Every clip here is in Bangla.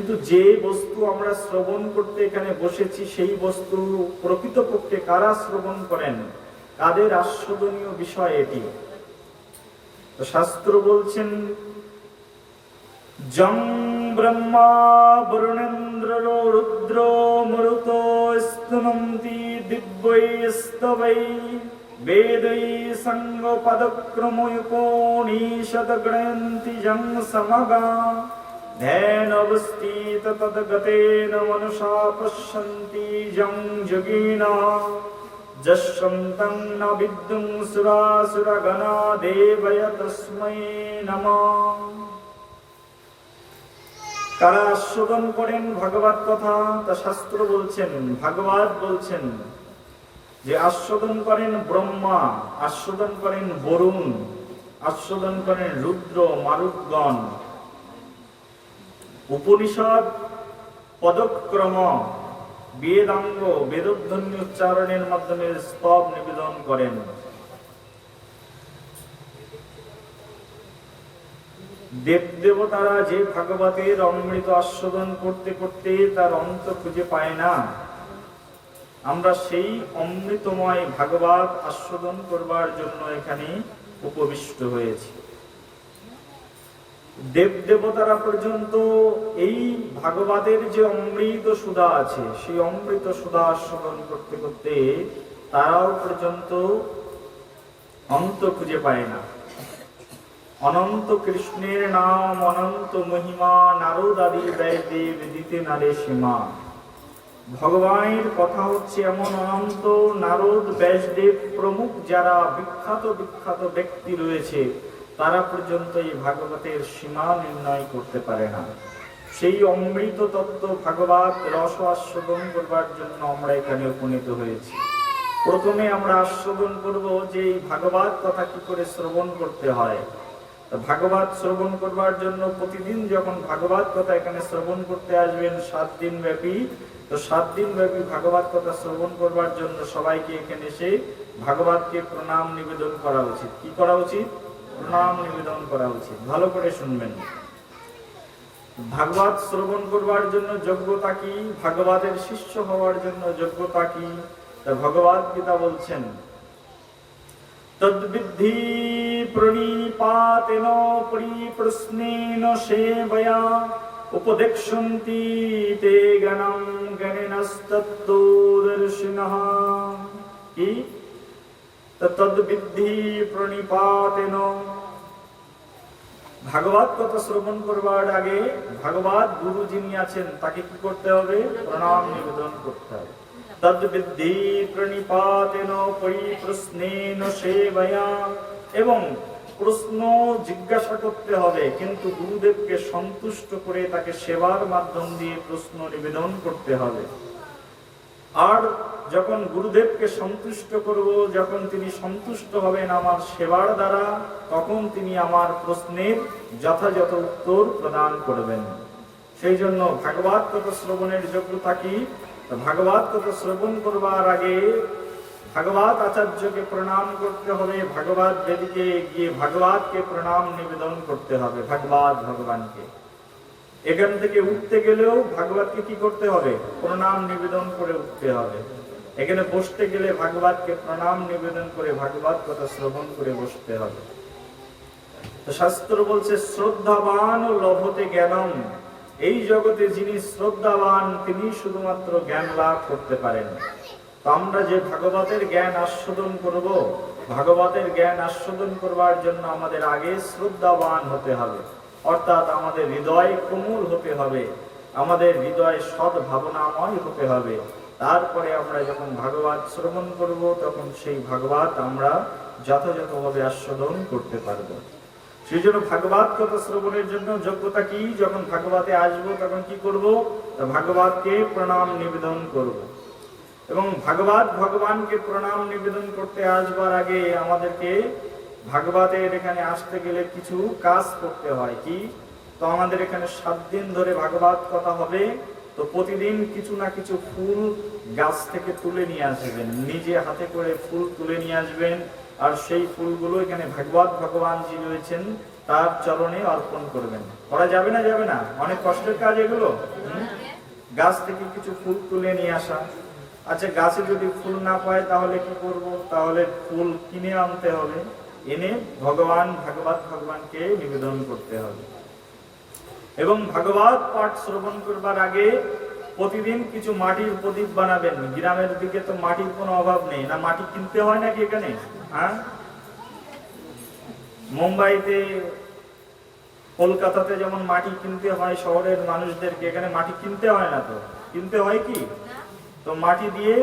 কিন্তু যে বস্তু আমরা শ্রবণ করতে এখানে বসেছি সেই বস্তু প্রকৃতপক্ষে কারা শ্রবণ করেন, কাদের আস্বাদনীয় বিষয় এটি। তো শাস্ত্র বলছেন, জং ব্রহ্মা বরুণেন্দ্র রুদ্র মরুতো স্তনন্তি দিব্যৈস্তবৈ বেदै সঙ্গ পদক্রময়োপনিষদ গ্রন্থি জং সমগা ধ্যানবস্থিত তদ্গতেন মনুষা পশ্যন্তি জং যোগিনঃ যশন্तं ন বিদ্যুং সুরাসুরগণা দেবয় তস্मै নমঃ। কারা আস্বাদন করেন ভগবত কথা? তা শাস্ত্র বলছেন, ভাগবত বলছেন যে আস্বাদন করেন ব্রহ্মা, আস্বাদন করেন বরুণ, আস্বাদন করেন রুদ্র মারুতগণ। উপনিষদ পদক্রম বেদাঙ্গ বেদধ্বনি উচ্চারণের মাধ্যমে স্তব নিবেদন করেন। দেবদেবতারা যে ভাগবতের অমৃত আস্বাদন করতে করতে তার অন্ত খুঁজে পায় না, আমরা সেই অমৃতময় ভাগবত আস্বাদন করবার জন্য এখানে উপবিষ্ট হয়েছি। দেবদেবতারা পর্যন্ত এই ভাগবতের যে অমৃত সুধা আছে, সেই অমৃত সুধা আস্বাদন করতে করতে তারাও পর্যন্ত অন্ত খুঁজে পায় না। অনন্ত কৃষ্ণের নাম, অনন্ত মহিমা, নারদ আদি দেব দিতে নারে সীমা। ভগবানের কথা হচ্ছে এমন অনন্ত, নারদ ব্যাসদেব প্রমুখ যারা বিখ্যাত বিখ্যাত ব্যক্তি রয়েছে তারা পর্যন্ত এই ভাগবতের সীমা নির্ণয় করতে পারে না। সেই অমৃত তত্ত্ব ভাগবত রস আস্বাদন করবার জন্য আমরা এখানে উপনীত হয়েছি। প্রথমে আমরা আস্বাদন করব যে এই ভাগবত কথা কি করে শ্রবণ করতে হয়। ভাগবত শ্রবণ করবার জন্য প্রতিদিন যখন ভাগবত কথা এখানে শ্রবণ করতে আসবেন 7 দিন ব্যাপী, তো 7 দিন ব্যাপী ভাগবত কথা শ্রবণ করবার জন্য সবাইকে এখানে এসে ভাগবতকে প্রণাম নিবেদন করা উচিত। কি করা উচিত? প্রণাম নিবেদন করা উচিত। ভালো করে শুনবেন। ভাগবত শ্রবণ করবার জন্য যোগ্যতা কি? ভাগবতের শিষ্য হওয়ার জন্য যোগ্যতা কি? তা ভগবদ গীতা বলছেন, তদ্বিদ্ধি প্রণিপাতেন পরিপ্রশ্নেন সেবয়া উপদেক্ষন্তি তে জ্ঞানং জ্ঞানেনস্তত্ত্বদর্শিনঃ। কি? তদ্বিদ্ধি প্রণিপাতেন। ভাগবত কথা শ্রবণ করবার আগে ভাগবত গুরু যিনি আছেন তাকে কি করতে হবে? প্রণাম নিবেদন করতে হবে। তদ্বিদ্ধি প্রণিপাতেন পরিপ্রশ্নেন সেবয়া, এবং প্রশ্ন জিজ্ঞাসা করতে হবে, কিন্তু গুরুদেবকে সন্তুষ্ট করে তাকে সেবার মাধ্যম দিয়ে প্রশ্ন নিবেদন করতে হবে। আর যখন গুরুদেবকে সন্তুষ্ট করব, যখন তিনি সন্তুষ্ট হবেন আমার সেবার দ্বারা, তখন তিনি আমার প্রশ্নের যথাযথ উত্তর প্রদান করবেন। সেই জন্য ভাগবত কথা শ্রবণের যোগ্যতা কি? ভাগবত কথা শ্রবণ করবার আগে ভাগবত আচার্যকে প্রণাম করতে হবে, ভাগবত বেদিকে গিয়ে ভাগবতকে প্রণাম নিবেদন করতে হবে, ভাগবত ভগবানকে। এখান থেকে উঠতে গেলেও ভাগবতকে কি করতে হবে? প্রণাম নিবেদন করে উঠতে হবে। এখানে বসতে গেলে ভাগবতকে প্রণাম নিবেদন করে ভাগবত কথা শ্রবণ করে বসতে হবে। তো শাস্ত্র বলছে, শ্রদ্ধাবান লভতে জ্ঞানম। এই জগতে যিনি শ্রদ্ধাবান তিনি শুধুমাত্র জ্ঞান লাভ করতে পারেন। তো আমরা যে ভাগবতের জ্ঞান আস্বাদন করব, ভাগবতের জ্ঞান আস্বাদন করবার জন্য আমাদের আগে শ্রদ্ধাবান হতে হবে, অর্থাৎ আমাদের হৃদয় কোমল হতে হবে, আমাদের হৃদয় সৎ ভাবনাময় হতে হবে। তারপরে আমরা যখন ভাগবত শ্রবণ করব তখন সেই ভাগবত আমরা যথাযথভাবে আস্বাদন করতে পারব। সেই জন্য ভাগবত কথা শ্রবণের জন্য যোগ্যতা কি? যখন ভাগবতে আসবো তখন কি করব? ভাগবতকে প্রণাম নিবেদন করব। এবং ভাগবত ভগবানকে প্রণাম নিবেদন করতে আসবার আগে আমাদেরকে ভাগবতের এখানে আসতে গেলে কিছু কাজ করতে হয়। কি? তো আমাদের এখানে 7 দিন ধরে ভাগবত কথা হবে। তো প্রতিদিন কিছু না কিছু ফুল গাছ থেকে তুলে নিয়ে আসবেন, নিজে হাতে করে ফুল তুলে নিয়ে আসবেন। আর সেই ফুলগুলো এখানে ভাগবত ভগবান জি রয়েছেন তার চরণে অর্পণ করবেন। করা যাবে না? যাবে না? অনেক কষ্টের কাজ এগুলো। গাছ থেকে কিছু ফুল তুলে নিয়ে আসা। আচ্ছা, গাছে যদি ফুল না পায় তাহলে কি করব? তাহলে ফুল কিনে আনতে হবে, এনে ভগবানকে নিবেদন করতে হবে। এবং ভাগবত পাঠ শ্রবণ করবার আগে প্রতিদিন কিছু মাটির প্রদীপ বানাবেন। গ্রামের দিকে তো মাটির কোনো অভাব নেই, না মাটি কিনতে হয় নাকি এখানে? হ্যাঁ, মুম্বাইতে, কলকাতাতে যেমন মাটি কিনতে হয় শহরের মানুষদেরকে, এখানে মাটি কিনতে হয় না। তো কিনতে হয় কি? তো মাটি দিয়ে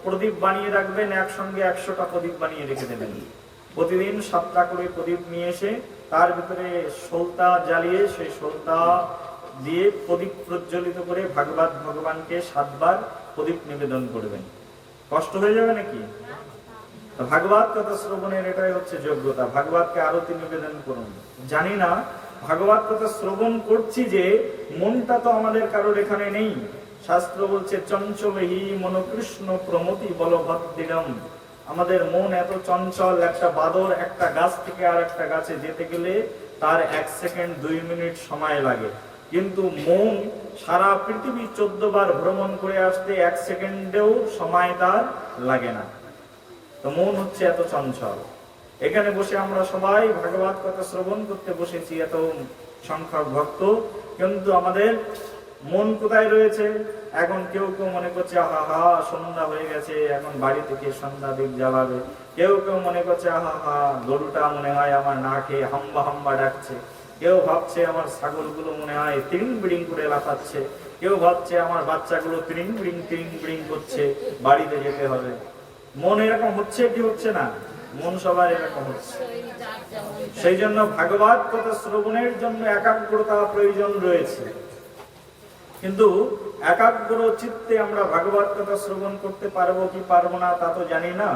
প্রদীপ বানিয়ে রাখবেন, একসঙ্গে 100টা প্রদীপ বানিয়ে রেখে দেবেন। প্রতিদিন 7টা করে প্রদীপ নিয়ে এসে তার ভিতরে সলতা জ্বালিয়ে সেই সলতা দিয়ে প্রদীপ প্রজ্বলিত করে ভগবানকে 7 বার প্রদীপ নিবেদন করবেন। কষ্ট হয়ে যাবে নাকি? ভাগবত কথা শ্রবণের এটাই হচ্ছে যোগ্যতা। ভাগবতকে আরতি নিবেদন করুন। জানি না ভাগবত কথা শ্রবণ করছি যে মনটা তো আমাদের কারোর এখানে নেই। শাস্ত্র বলছে চঞ্চলহি মনকৃষ্ণ প্রমতি বলভদ্দিরম। আমাদের মন এত চঞ্চল, একটা বাদর একটা গাছ থেকে আর একটা গাছে যেতে গেলে তার 1 সেকেন্ড 2 মিনিট সময় লাগে, কিন্তু মন সারা পৃথিবী 14 বার ভ্রমণ করে আসতে 1 সেকেন্ডেও সময় তার লাগে না। তো মন হচ্ছে এত চঞ্চল। এখানে বসে আমরা সবাই ভাগবত কথা শ্রবণ করতে বসেছি, এত সংখ্যক ভক্ত, কিন্তু আমাদের মন কোথায় রয়েছে? এখন কেউ কেউ মনে করছে আহা হা সন্ধ্যা হয়ে গেছে, এখন বাড়ি থেকে সন্ধ্যা দিক জ্বালাবে। কেউ কেউ মনে করছে আহা হা গরুটা মনে হয় আমার না খেয়ে হাম্বা হাম্বা ডাকছে। কেউ ভাবছে আমার ছাগলগুলো মনে হয় তিরিং বিড়িং করে লাফাচ্ছে। কেউ ভাবছে আমার বাচ্চাগুলো তিরিং বিড়িং করছে, বাড়িতে যেতে হবে। মন এরকম হচ্ছে কি হচ্ছে না? মন সবার এরকম হচ্ছে। সেই জন্য ভাগবত কথা শ্রবণের জন্য একাগ্রতা প্রয়োজন রয়েছে। কিন্তু একাগ্র চিত্তে আমরা ভাগবত কথা শ্রবণ করতে পারবো কি পারবো না তা তো জানি না।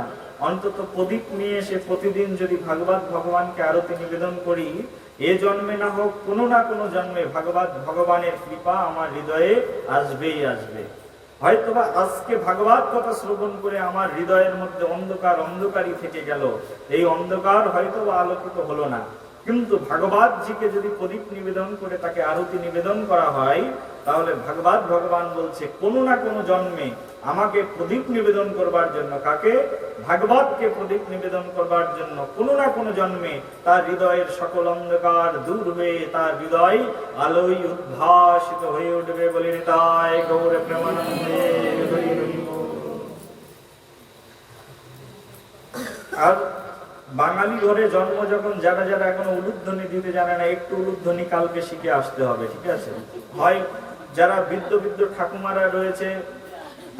অন্তত প্রদীপ নিয়ে এসে প্রতিদিন যদি ভগবানকে আরতি নিবেদন করি, এ জন্মে না হোক কোনো না কোনো জন্মে ভগবানের কৃপা আমার হৃদয়ে আসবেই আসবে। হয়তোবা আজকে ভাগবত কথা শ্রবণ করে আমার হৃদয়ের মধ্যে অন্ধকারই থেকে গেল, এই অন্ধকার হয়তোবা আলোকিত হলো না, কিন্তু ভগবতজিকে যদি প্রদীপ নিবেদন করে তাকে আরতি নিবেদন করা হয়, তাহলে ভগবান বলছে কোনো না কোনো জন্মে আমাকে প্রদীপ নিবেদন করবার জন্য, কাকে? ভাগবতকে প্রদীপ নিবেদন করবার জন্য কোনো না কোনো জন্মে তার হৃদয়ের সকল অন্ধকার দূর হয়ে তার হৃদয় আলোয় উদ্ভাসিত হয়ে উঠবে বলে নিতাই গৌর প্রেমানন্দে হরি হরি বল। আর বাঙালি ঘরে জন্ম যখন, যারা যারা এখনো উলুধ্বনি দিতে জানে না, একটু উলুধ্বনি কালকে শিখে আসতে হবে, ঠিক আছে? হয় যারা বৃদ্ধ ঠাকুমারা রয়েছে,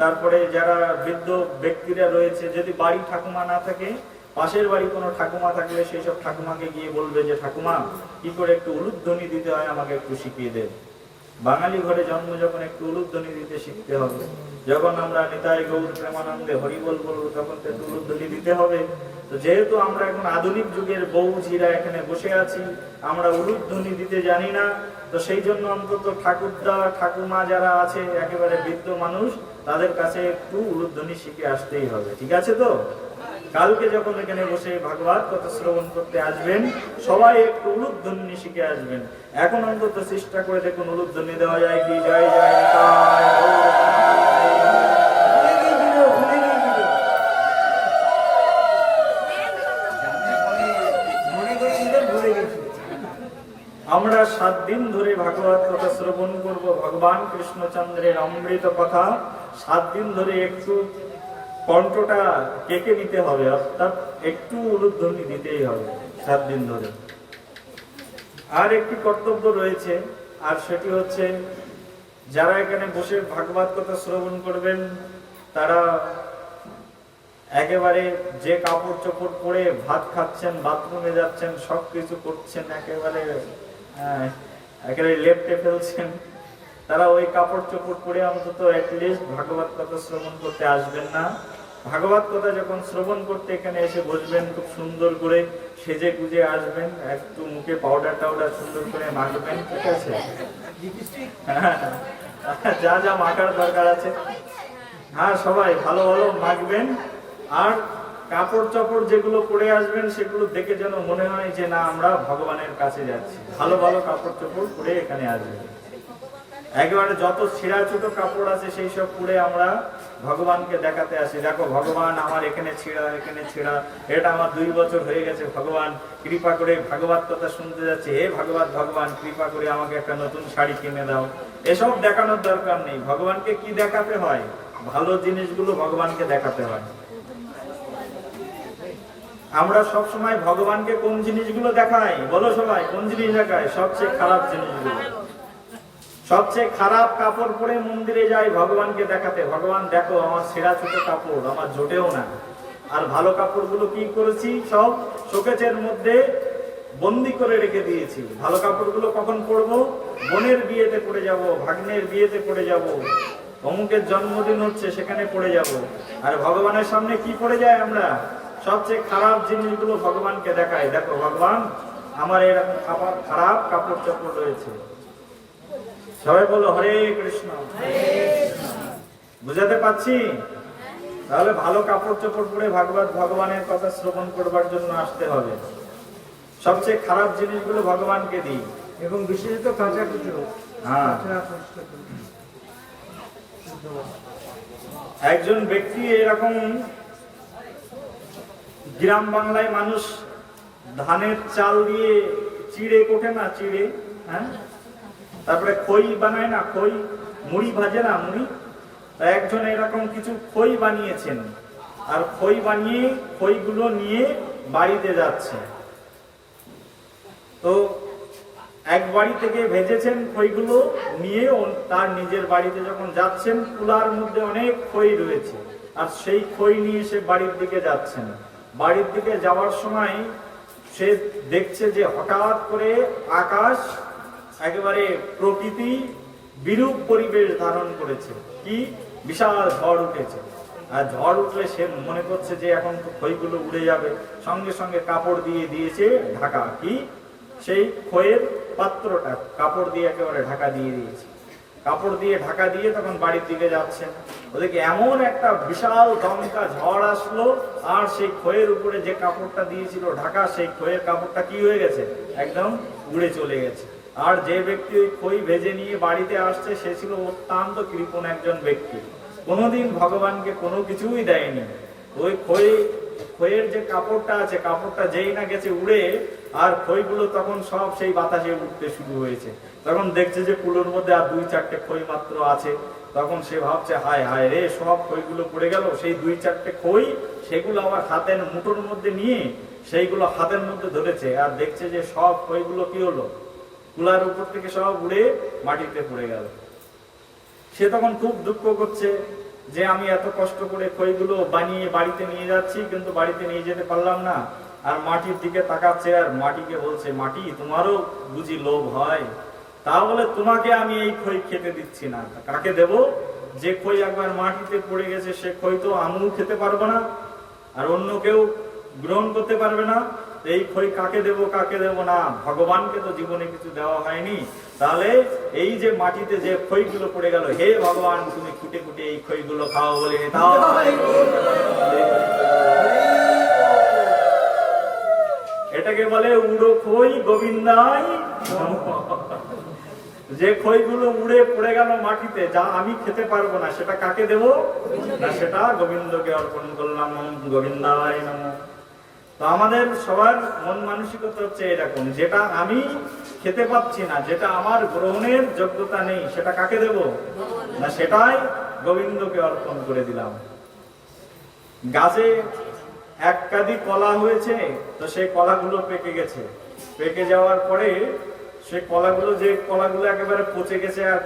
তারপরে যারা বৃদ্ধ ব্যক্তিরা রয়েছে, যদি বাড়ি ঠাকুমা না থাকে, পাশের বাড়ি কোনো ঠাকুমা থাকলে সেই সব ঠাকুমাকে গিয়ে বলবে যে ঠাকুমা কি করে একটু উলুধ্বনি দিতে হয় আমাকে একটু শিখিয়ে দেন। বাঙালি ঘরে জন্ম যখন একটু উলুধ্বনি দিতে শিখতে হবে। যখন আমরা নিতাই গৌর প্রেমানন্দে হরিবল বলবো তখন তো একটু উলুধ্বনি দিতে হবে। তো যেহেতু আমরা এখন আধুনিক যুগের বউঝিরা এখানে বসে আছি, আমরা উলুধ্বনি দিতে জানি না, তো সেই জন্য অন্তত ঠাকুরদা ঠাকুমা যারা আছে একেবারে বৃদ্ধ মানুষ, তাদের কাছে একটু উলুধ্বনি শিখে আসতেই হবে, ঠিক আছে? তো কালকে যখন এখানে বসে ভাগবত কথা শ্রবণ করতে আসবেন, সবাই একটু উলুধ্বনি শিখে আসবেন। এখন অন্তত চেষ্টা করে দেখুন উলুধ্বনি দেওয়া যায় কি? জয় জয় নিতাই আমরা 7 দিন ধরে ভাগবত কথা শ্রবণ করব, ভগবান কৃষ্ণচন্দ্রের অমৃত কথা। 7 দিন ধরে একটু কণ্ঠটা কেকে নিতে হবে, অর্থাৎ একটু উলুধ্বনি দিতেই হবে 7 দিন ধরে। আর একটি কর্তব্য রয়েছে, আর সেটি হচ্ছে যারা এখানে বসে ভাগবত কথা শ্রবণ করবেন, তারা একেবারে যে কাপড় চোপড় পরে ভাত খাচ্ছেন, বাথরুমে যাচ্ছেন, সবকিছু করছেন, একেবারে লেপটে ফেলছেন, তারা ওই কাপড় চোপড় পরে অন্তত অ্যাটলিস্ট ভাগবত কথা শ্রবণ করতে আসবেন না। ভাগবত কথা যখন শ্রবণ করতে এখানে এসে বসবেন, খুব সুন্দর করে সেজে গুজে আসবেন, একটু মুখে পাউডার সুন্দর করে মাখবেন, ঠিক আছে? যা যা মাখার দরকার আছে, হ্যাঁ, সবাই ভালো ভালো মাখবেন। আর কাপড় চোপড় যেগুলো পরে আসবেন সেগুলো দেখে যেন মনে হয় যে না আমরা ভগবানের কাছে যাচ্ছি। ভালো ভালো কাপড় চোপড় পরে এখানে আসবেন। একেবারে যত ছিঁড়া ছোট কাপড় আছে সেই সব পরে আমরা ভগবানকে দেখাতে আসি, দেখো ভগবান আমার এখানে ছিঁড়া, এখানে ছিঁড়া, এটা আমার 2 বছর হয়ে গেছে, ভগবান কৃপা করে ভাগবত কথা শুনতে যাচ্ছে, হে ভাগবত ভগবান কৃপা করে আমাকে একটা নতুন শাড়ি কিনে দাও। এসব দেখানোর দরকার নেই। ভগবানকে কি দেখাতে হয়? ভালো জিনিসগুলো ভগবানকে দেখাতে হয়। আমরা সব সময় ভগবানকে কোন জিনিসগুলো দেখাই? বলো সবাই, কোন জিনিস দেখায়? সবচেয়ে খারাপ জিনিসগুলো। সবচেয়ে খারাপ কাপড় পরে মন্দিরে যাই ভগবানকে দেখাতে, ভগবান দেখো আমার ছেঁড়া ছোট কাপড়, আমার জোটেও না। আর ভালো কাপড়গুলো কি করেছি? সব শোকেজের মধ্যে বন্দি করে রেখে দিয়েছি। ভালো কাপড়গুলো কখন পরবো? বোনের বিয়েতে পরে যাব, ভাগ্নের বিয়েতে পরে যাব, অমুকের জন্মদিন হচ্ছে সেখানে পরে যাব। আর ভগবানের সামনে কি পরে যায় আমরা? সবচেয়ে খারাপ জিনিসগুলো ভগবানকে দেখায়, দেখো ভগবান আমার এরকম খারাপ কাপড় চোপড় রয়েছে। সবাই বলো হরে কৃষ্ণ। বুঝাতে পারছি? তাহলে ভালো কাপড় চোপড় পরে ভাগবত ভগবানের কথা শ্রবণ করবার জন্য আসতে হবে। সবচেয়ে খারাপ জিনিসগুলো ভগবানকে দিই, এবং বিশেষত কাঁচা কুচো। হ্যাঁ। একজন ব্যক্তি এরকম, গ্রাম বাংলায় মানুষ ধানের চাল দিয়ে চিড়ে কোটে না, চিড়ে, হ্যাঁ, তারপরে খই বানায় না, খই, মুড়ি ভাজে না, মুড়ি। একজন এরকম কিছু খই বানিয়েছেন, আর খই বানিয়ে খইগুলো নিয়ে বাড়িতে যাচ্ছে। তো এক বাড়ি থেকে ভেজেছেন খইগুলো নিয়ে তার নিজের বাড়িতে যখন যাচ্ছেন, কুলার মধ্যে অনেক খই রয়েছে, আর সেই খই নিয়ে সে বাড়ির দিকে যাচ্ছেন। বাড়ির দিকে যাওয়ার সময় সে দেখছে যে হঠাৎ করে আকাশ, একেবারে প্রকৃতি বিরূপ পরিবেশ ধারণ করেছে। কি বিশাল ঝড় উঠেছে। আর ঝড় উঠলে সে মনে করছে যে এখন তো খইগুলো উড়ে যাবে, সঙ্গে সঙ্গে কাপড় দিয়ে দিয়েছে ঢাকা। কি সেই খইয়ের পাত্রটা কাপড় দিয়ে একেবারে ঢাকা দিয়ে দিয়েছে। কাপড় দিয়ে ঢাকা দিয়ে তখন বাড়ির দিকে যাচ্ছেন। ওদিকে এমন একটা বিশাল দমকা ঝড় আসলো, আর সেই খইয়ের উপরে যে কাপড়টা দিয়েছিল ঢাকা, সেই খইয়ের কাপড়টা কি হয়ে গেছে? একদম উড়ে চলে গেছে। আর যে ব্যক্তি ওই খই ভেজে নিয়ে বাড়িতে আসছে, সে ছিল অত্যন্ত কৃপণ একজন ব্যক্তি, কোনোদিন ভগবানকে কোনো কিছুই দেয়নি। ওই খইয়ের যে কাপড়টা আছে, কাপড়টা যেই না গেছে উড়ে, আর খইগুলো তখন সব সেই বাতাসে উঠতে শুরু হয়েছে। তখন দেখছে যে কুলোর মধ্যে আর 2-4টে খই মাত্র আছে। তখন সে ভাবছে হায় হায় রে, সব খইগুলো পড়ে গেল। সেই 2-4টে খই সেগুলো আবার হাতের মুঠোর মধ্যে নিয়ে সেইগুলো হাতের মধ্যে ধরেছে, আর দেখছে যে সব খইগুলো কি হলো? কুলার উপর থেকে সব উড়ে মাটিতে পড়ে গেল। সে তখন খুব দুঃখ করছে যে আমি এত কষ্ট করে খইগুলো বানিয়ে বাড়িতে নিয়ে যাচ্ছি, কিন্তু বাড়িতে নিয়ে যেতে পারলাম না। আর মাটির দিকে তাকাচ্ছে, আর মাটিকে বলছে, মাটি তোমারও বুঝি লোভ হয়? তাহলে তোমাকে আমি এই খই খেতে দিচ্ছি না। কাকে দেব? যে খই একবার মাটিতে পড়ে গেছে, সে খই তো আমিও খেতে পারবো না, আর অন্য কেউ গ্রহণ করতে পারবে না। এই খই কাকে দেব, কাকে দেব না? ভগবানকে তো জীবনে কিছু দেওয়া হয়নি। তাহলে এই যে মাটিতে যে খইগুলো পড়ে গেল, হে ভগবান তুমি কুটে কুটে এই খইগুলো খাও বলে দাও। এটাকে বলে উড়ো খই গোবিন্দাই। যে খইগুলো উড়ে পড়ে গেল মাটিতে, যা আমি খেতে পারবো না, সেটা কাকে দেব? না, সেটা গোবিন্দকে অর্পণ করলাম, গোবিন্দায় নমঃ। তো আমাদের সবার মন মানসিকতা হচ্ছে এরকম, যেটা আমি খেতে পাচ্ছি না, যেটা আমার গ্রহণের যোগ্যতা নেই, সেটা কাকে দেব? না, সেটাই গোবিন্দকে অর্পণ করে দিলাম। গাছে এক কাঁদি কলা হয়েছে, তো সেই কলাগুলো পেকে গেছে। পেকে যাওয়ার পরে সে কলাগুলো, যে কলাগুলো একেবারে পচে গেছে আর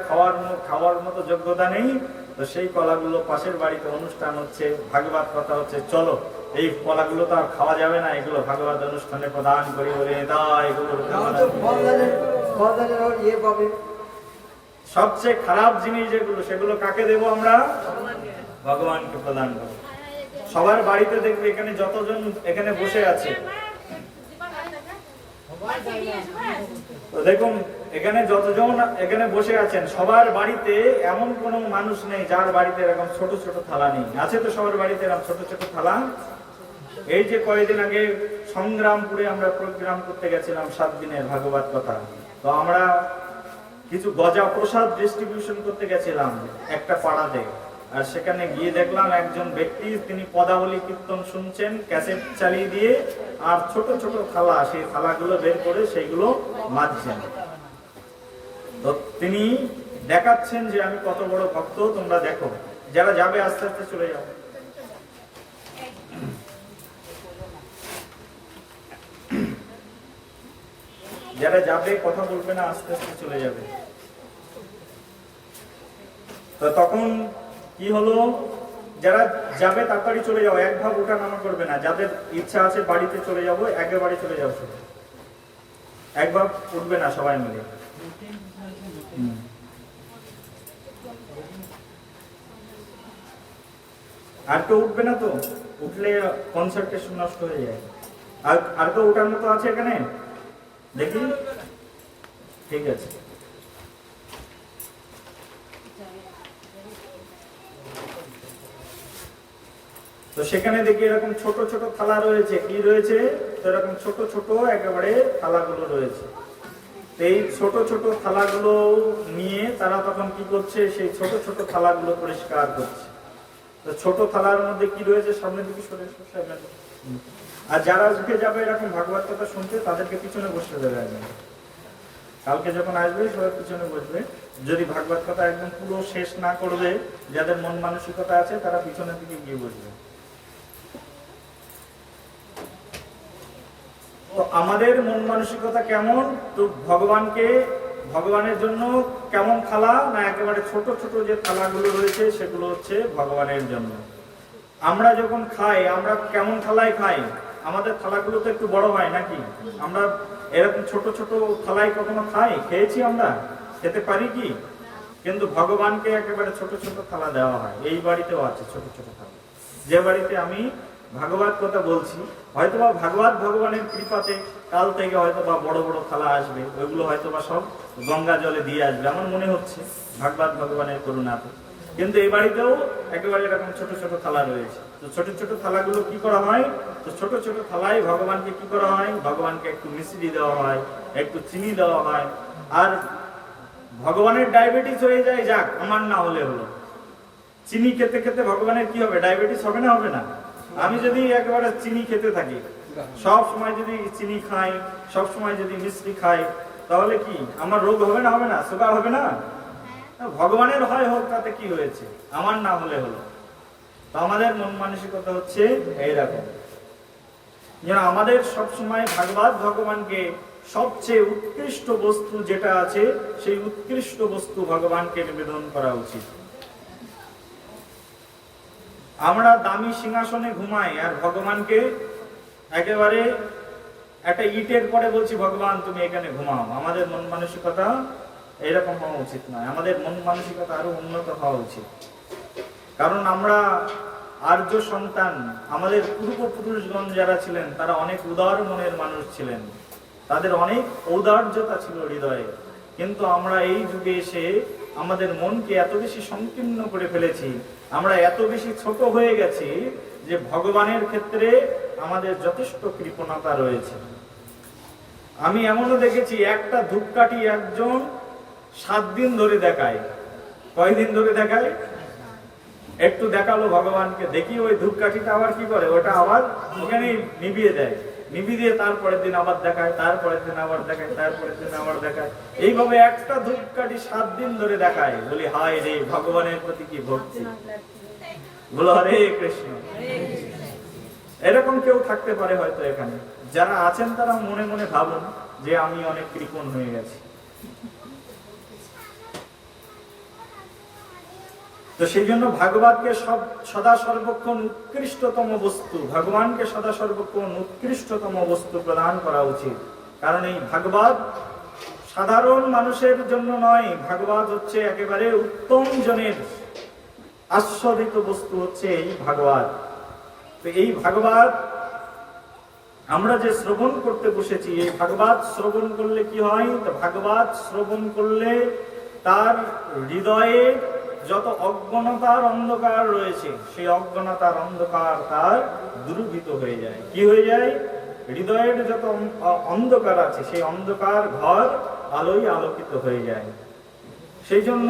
খাওয়ার মতো যোগ্যতা নেই, তো সেই কলাগুলো পাশের বাড়িতে অনুষ্ঠান হচ্ছে, ভাগবত কথা হচ্ছে, চলো এই কলাগুলো তো আর খাওয়া যাবে না, এগুলো ভাগবত অনুষ্ঠানে প্রদান করি বলে সবচেয়ে খারাপ জিনিস যেগুলো, সেগুলো কাকে দেব আমরা? ভগবানকে প্রদান করব। সবার বাড়িতে দেখবে এখানে যতজন এখানে বসে আছে, তো দেখুন এখানে যতজন এখানে বসে আছেন, সবার বাড়িতে এমন কোনো মানুষ নেই যার বাড়িতে এরকম ছোট ছোট থালা নেই। আছে তো সবার বাড়িতে এরকম ছোট ছোট থালা? এই যে কয়েকদিন আগে সংগ্রামপুরে আমরা প্রোগ্রাম করতে গেছিলাম 7 দিনের ভাগবত কথা, তো আমরা কিছু গজা প্রসাদ ডিস্ট্রিবিউশন করতে গেছিলাম একটা পাড়াতে। আর সেখানে গিয়ে দেখলাম একজন ব্যক্তি, তিনি পদাবলী কীর্তন শুনছেন ক্যাসেট চালিয়ে দিয়ে, আর ছোট ছোট থালা, সেই থালাগুলো বের করে সেইগুলো মাজছেন। তো তিনি দেখাচ্ছেন যে আমি কত বড় ভক্ত, তোমরা দেখো। যারা যাবে আস্তে আস্তে চলে যাও। যারা যাবে কথা বলবে না, আস্তে আস্তে চলে যাবে। তো তখন কি হলো, যারা যাবে তাড়াতাড়ি চলে যাও, এক ভাব ওঠা নামা করবে না। যাদের ইচ্ছা আছে বাড়িতে চলে যাবো, একেবারে চলে যাও, শুধু এক ভাব উঠবে না সবাই মিলে। আর কেউ উঠবে না তো? উঠলে কনসার্টেশন নষ্ট হয়ে যায়। আর কেউ ওঠার মতো আছে এখানে? দেখি, ঠিক আছে। তো সেখানে দেখি এরকম ছোট ছোট থালা রয়েছে। কি রয়েছে? তো এরকম ছোট ছোট একেবারে থালাগুলো রয়েছে। এই ছোট ছোট থালাগুলো নিয়ে তারা তখন কি করছে, সেই ছোট ছোট থালাগুলো পরিষ্কার করছে। তো ছোট থালার মধ্যে কি রয়েছে, সামনের দিকে সরে সামনে। আর যারা উঠে যাবে এরকম ভাগবত কথা শুনতে, তাদেরকে পিছনে বসতে দেবে একদম। কালকে যখন আসবে সবাই পিছনে বসবে। যদি ভাগবত কথা একদম পুরো শেষ না করবে, যাদের মন মানসিকতা আছে তারা পিছনের দিকে গিয়ে বসবে। তো আমাদের মন মানসিকতা কেমন? তো ভগবানের জন্য কেমন থালা না, একেবারে ছোট ছোট যে থালাগুলো রয়েছে সেগুলো হচ্ছে ভগবানের জন্য। আমরা যখন খাই, আমরা কেমন থালায় খাই? আমাদের থালাগুলো তো একটু বড় হয় নাকি? আমরা এরকম ছোট ছোট থালায় কখনো খাই? খেয়েছি আমরা? খেতে পারি কি? কিন্তু ভগবানকে একেবারে ছোট ছোট থালা দেওয়া হয়। এই বাড়িতেও আছে ছোট ছোট থালা। যে বাড়িতে আমি ভাগবত কথা বলছি, হয়তোবা ভগবানের কৃপাতে কাল থেকে হয়তোবা বড় বড় থালা আসবে, ওইগুলো হয়তোবা সব গঙ্গা জলে দিয়ে আসবে আমার মনে হচ্ছে, ভগবানের করুণাতে। কিন্তু এই বাড়িতেও একেবারে এরকম ছোট ছোট থালা রয়েছে। তো ছোট ছোট থালাগুলো কি করা হয়? তো ছোট ছোট থালায় ভগবানকে কি করা হয়? ভগবানকে একটু মিষ্টি দেওয়া হয়, একটু চিনি দেওয়া হয়। আর ভগবানের ডায়াবেটিস হয়ে যায়, যাক, আমার না হলে হলো। চিনি খেতে খেতে ভগবানের কি হবে? ডায়াবেটিস হবে না? হবে না? আমি যদি একেবারে চিনি খেতে থাকি, সব সময় যদি চিনি খাই, সব সময় যদি মিষ্টি খাই, তাহলে কি আমার রোগ হবে না? হবে না? সুগার হবে না? ভগবানের হয় হোক, তাতে কি হয়েছে? আমার না হলে হলো। তো আমাদের মন মানসিকতা হচ্ছে এইরকম, যেন আমাদের সবসময় ভগবানকে সবচেয়ে উৎকৃষ্ট বস্তু যেটা আছে, সেই উৎকৃষ্ট বস্তু ভগবানকে নিবেদন করা উচিত। আমরা দামি সিংহাসনে ঘুমাই, আর ভগবানকে একেবারে একটা ইটের পরে বলছি, ভগবান তুমি এখানে ঘুমাও। আমাদের মন মানসিকতা এরকম হওয়া উচিত নয়। আমাদের মন মানসিকতা আরো উন্নত হওয়া উচিত। কারণ আমরা আর্য সন্তান। আমাদের পূর্বপুরুষগণ যারা ছিলেন, তারা অনেক উদার মনের মানুষ ছিলেন, তাদের অনেক ঔদার্যতা ছিল হৃদয়ে। কিন্তু আমরা এই যুগে এসে আমাদের মনকে এত বেশি সংকীর্ণ করে ফেলেছি, আমরা এত বেশি ছোট হয়ে গেছি যে ভগবানের ক্ষেত্রে আমাদের যথেষ্ট কৃপণতা রয়েছে। আমি এমনও দেখেছি, একটা ধূপকাঠি একজন 7 দিন ধরে দেখায়। কয়দিন ধরে দেখায়? একটু দেখালো ভগবানকে, দেখি ওই ধূপকাঠিটা আবার কি করে, ওটা আবার ওখানে নিভিয়ে দেয়। নিভিয়ে দিয়ে তারপরের দিন আবার দেখায়, তারপরের দিন আবার দেখায়, তারপরের দিন আবার দেখায়। এইভাবে একটা ধূপকাঠি 7 দিন ধরে দেখায়। বলি, হায় রে, ভগবানের প্রতি কি ভক্তি! বলো হরে কৃষ্ণ। এরকম কেউ থাকতে পারে হয়তো এখানে। যারা আছেন তারা মনে মনে ভাবুন যে আমি অনেক কৃপণ হয়ে গেছি। তো সেই জন্য ভাগবতকে সদা সর্বক্ষণ উৎকৃষ্টতম বস্তু, ভগবানকে সদা সর্বক্ষণ উৎকৃষ্টতম বস্তু প্রদান করা উচিত। কারণ এই ভাগবত সাধারণ মানুষের জন্য নয়, ভাগবত হচ্ছে একেবারে উত্তম জনের আস্বাদিত বস্তু হচ্ছে এই ভাগবত। তো এই ভাগবত আমরা যে শ্রবণ করতে বসেছি, এই ভাগবত শ্রবণ করলে কি হয়? তো ভাগবত শ্রবণ করলে তার হৃদয়ে যত অজ্ঞানতার অন্ধকার রয়েছে সেই অজ্ঞানতার অন্ধকার তার দূরীভূত হয়ে যায়। কি হয়ে যায়? হৃদয়ের যত অন্ধকার আছে সেই অন্ধকার ঘর আলোয় আলোকিত হয়ে যায়। সেই জন্য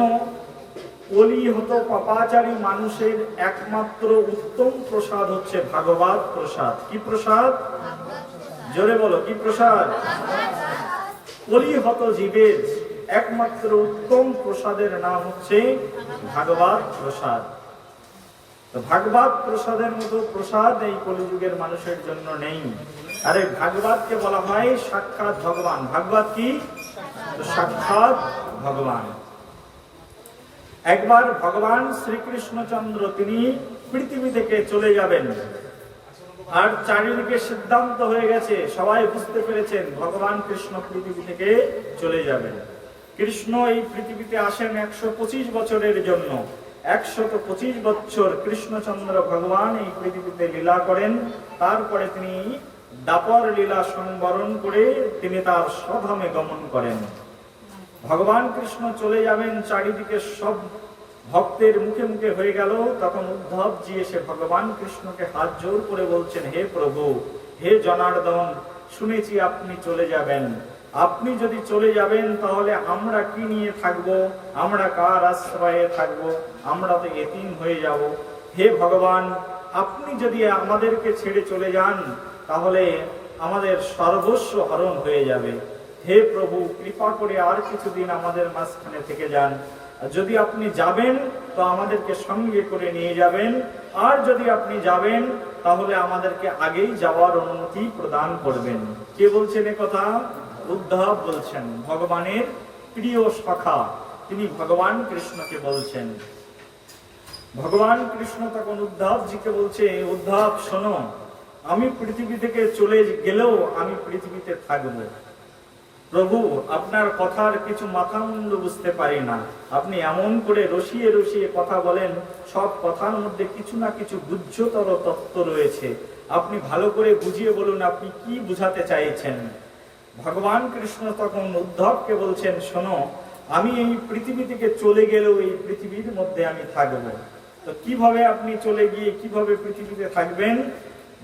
কলিহত পাপাচারী মানুষের একমাত্র উত্তম প্রসাদ হচ্ছে ভাগবত প্রসাদ। কি প্রসাদ? জোরে বলো, কি প্রসাদ? কলিহত জীবের একমাত্র উত্তম প্রসাদের নাম হচ্ছে ভাগবত প্রসাদ। তো ভাগবত প্রসাদের মতো প্রসাদ এই কলিযুগের মানুষের জন্য নেই। আরে ভাগবতকে বলা হয় সাক্ষাৎ ভগবান। ভাগবত কি? সাক্ষাৎ ভগবান। একবার ভগবান শ্রীকৃষ্ণচন্দ্র তিনি পৃথিবী থেকে চলে যাবেন, আর চারিদিকে সিদ্ধান্ত হয়ে গেছে, সবাই বুঝতে পেরেছেন ভগবান কৃষ্ণ পৃথিবী থেকে চলে যাবেন। কৃষ্ণ এই পৃথিবীতে আসেন 125 বছরের জন্য। 125 বছর কৃষ্ণচন্দ্র ভগবান এই পৃথিবীতে লীলা করেন। তারপরে তিনি দাপর লীলা সংবরণ করে তিনি তার স্বধামে গমন করেন। ভগবান কৃষ্ণ চলে যাবেন, চারিদিকে সব ভক্তের মুখে মুখে হয়ে গেল। তখন উদ্ধবজি এসে ভগবান কৃষ্ণকে হাত জোর করে বলছেন, হে প্রভু, হে জনার্দন, শুনেছি আপনি চলে যাবেন। আপনি যদি চলে যাবেন তাহলে আমরা কি নিয়ে থাকবো? আমরা কার আশ্রয়ে থাকবো? আমরা তো এতিম হয়ে যাব। হে ভগবান, আপনি যদি আমাদেরকে ছেড়ে চলে যান তাহলে আমাদের সর্বস্ব হরণ হয়ে যাবে। হে প্রভু, কৃপা করে আর কিছুদিন আমাদের মাঝখানে থেকে যান। যদি আপনি যাবেন তো আমাদেরকে সঙ্গে করে নিয়ে যাবেন, আর যদি আপনি যাবেন তাহলে আমাদেরকে আগেই যাওয়ার অনুমতি প্রদান করবেন। কে বলছেন এ কথা? উদ্ধব বলছেন, ভগবানের প্রিয় সখা, তিনি ভগবান কৃষ্ণকে বলছেন। ভগবান কৃষ্ণ তখন উদ্ধবজিকে বলছে, উদ্ধব শোনো, আমি পৃথিবী থেকে চলে গেলেও আমি পৃথিবীতে থাকবো। প্রভু, আপনার কথার কিছু মাথা মুন্ড বুঝতে পারি না। আপনি এমন করে রসিয়ে রসিয়ে কথা বলেন, সব কথার মধ্যে কিছু না কিছু গুহ্যতর তত্ত্ব রয়েছে। আপনি ভালো করে বুঝিয়ে বলুন, আপনি কি বুঝাতে চাইছেন। ভগবান কৃষ্ণ তখন উদ্ধবকে বলছেন, শোনো, আমি এই পৃথিবী থেকে চলে গেলেও এই পৃথিবীর মধ্যে আমি থাকবো। তো কিভাবে আপনি চলে গিয়ে কিভাবে পৃথিবীতে থাকবেন?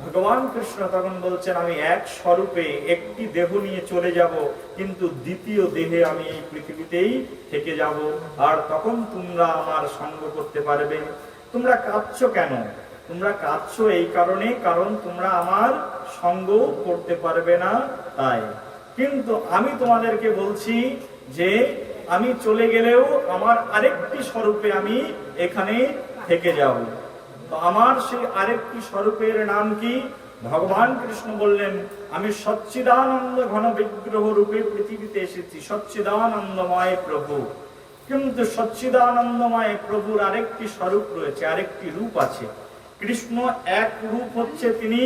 ভগবান কৃষ্ণ তখন বলছেন, আমি এক স্বরূপে একটি দেহ নিয়ে চলে যাব, কিন্তু দ্বিতীয় দেহে আমি এই পৃথিবীতেই থেকে যাব, আর তখন তোমরা আমার সঙ্গ করতে পারবে। তোমরা কাঁদছো কেন? তোমরা কাঁদছো এই কারণে, কারণ তোমরা আমার সঙ্গ করতে পারবে না তাই। কিন্তু আমি তোমাদেরকে বলছি যে আমি চলে গেলেও আমার আরেকটি স্বরূপে আমি এখানে থেকে যাব। তো আমার সেই আরেকটি স্বরূপের নাম কি? ভগবান কৃষ্ণ বললেন, আমি সচ্চিদানন্দ ঘন বিগ্রহ রূপে পৃথিবীতে এসেছি, সচ্চিদানন্দময় প্রভু। কিন্তু সচ্চিদানন্দময় প্রভুর আরেকটি স্বরূপ রয়েছে, আরেকটি রূপ আছে। কৃষ্ণ এক রূপ হচ্ছে তিনি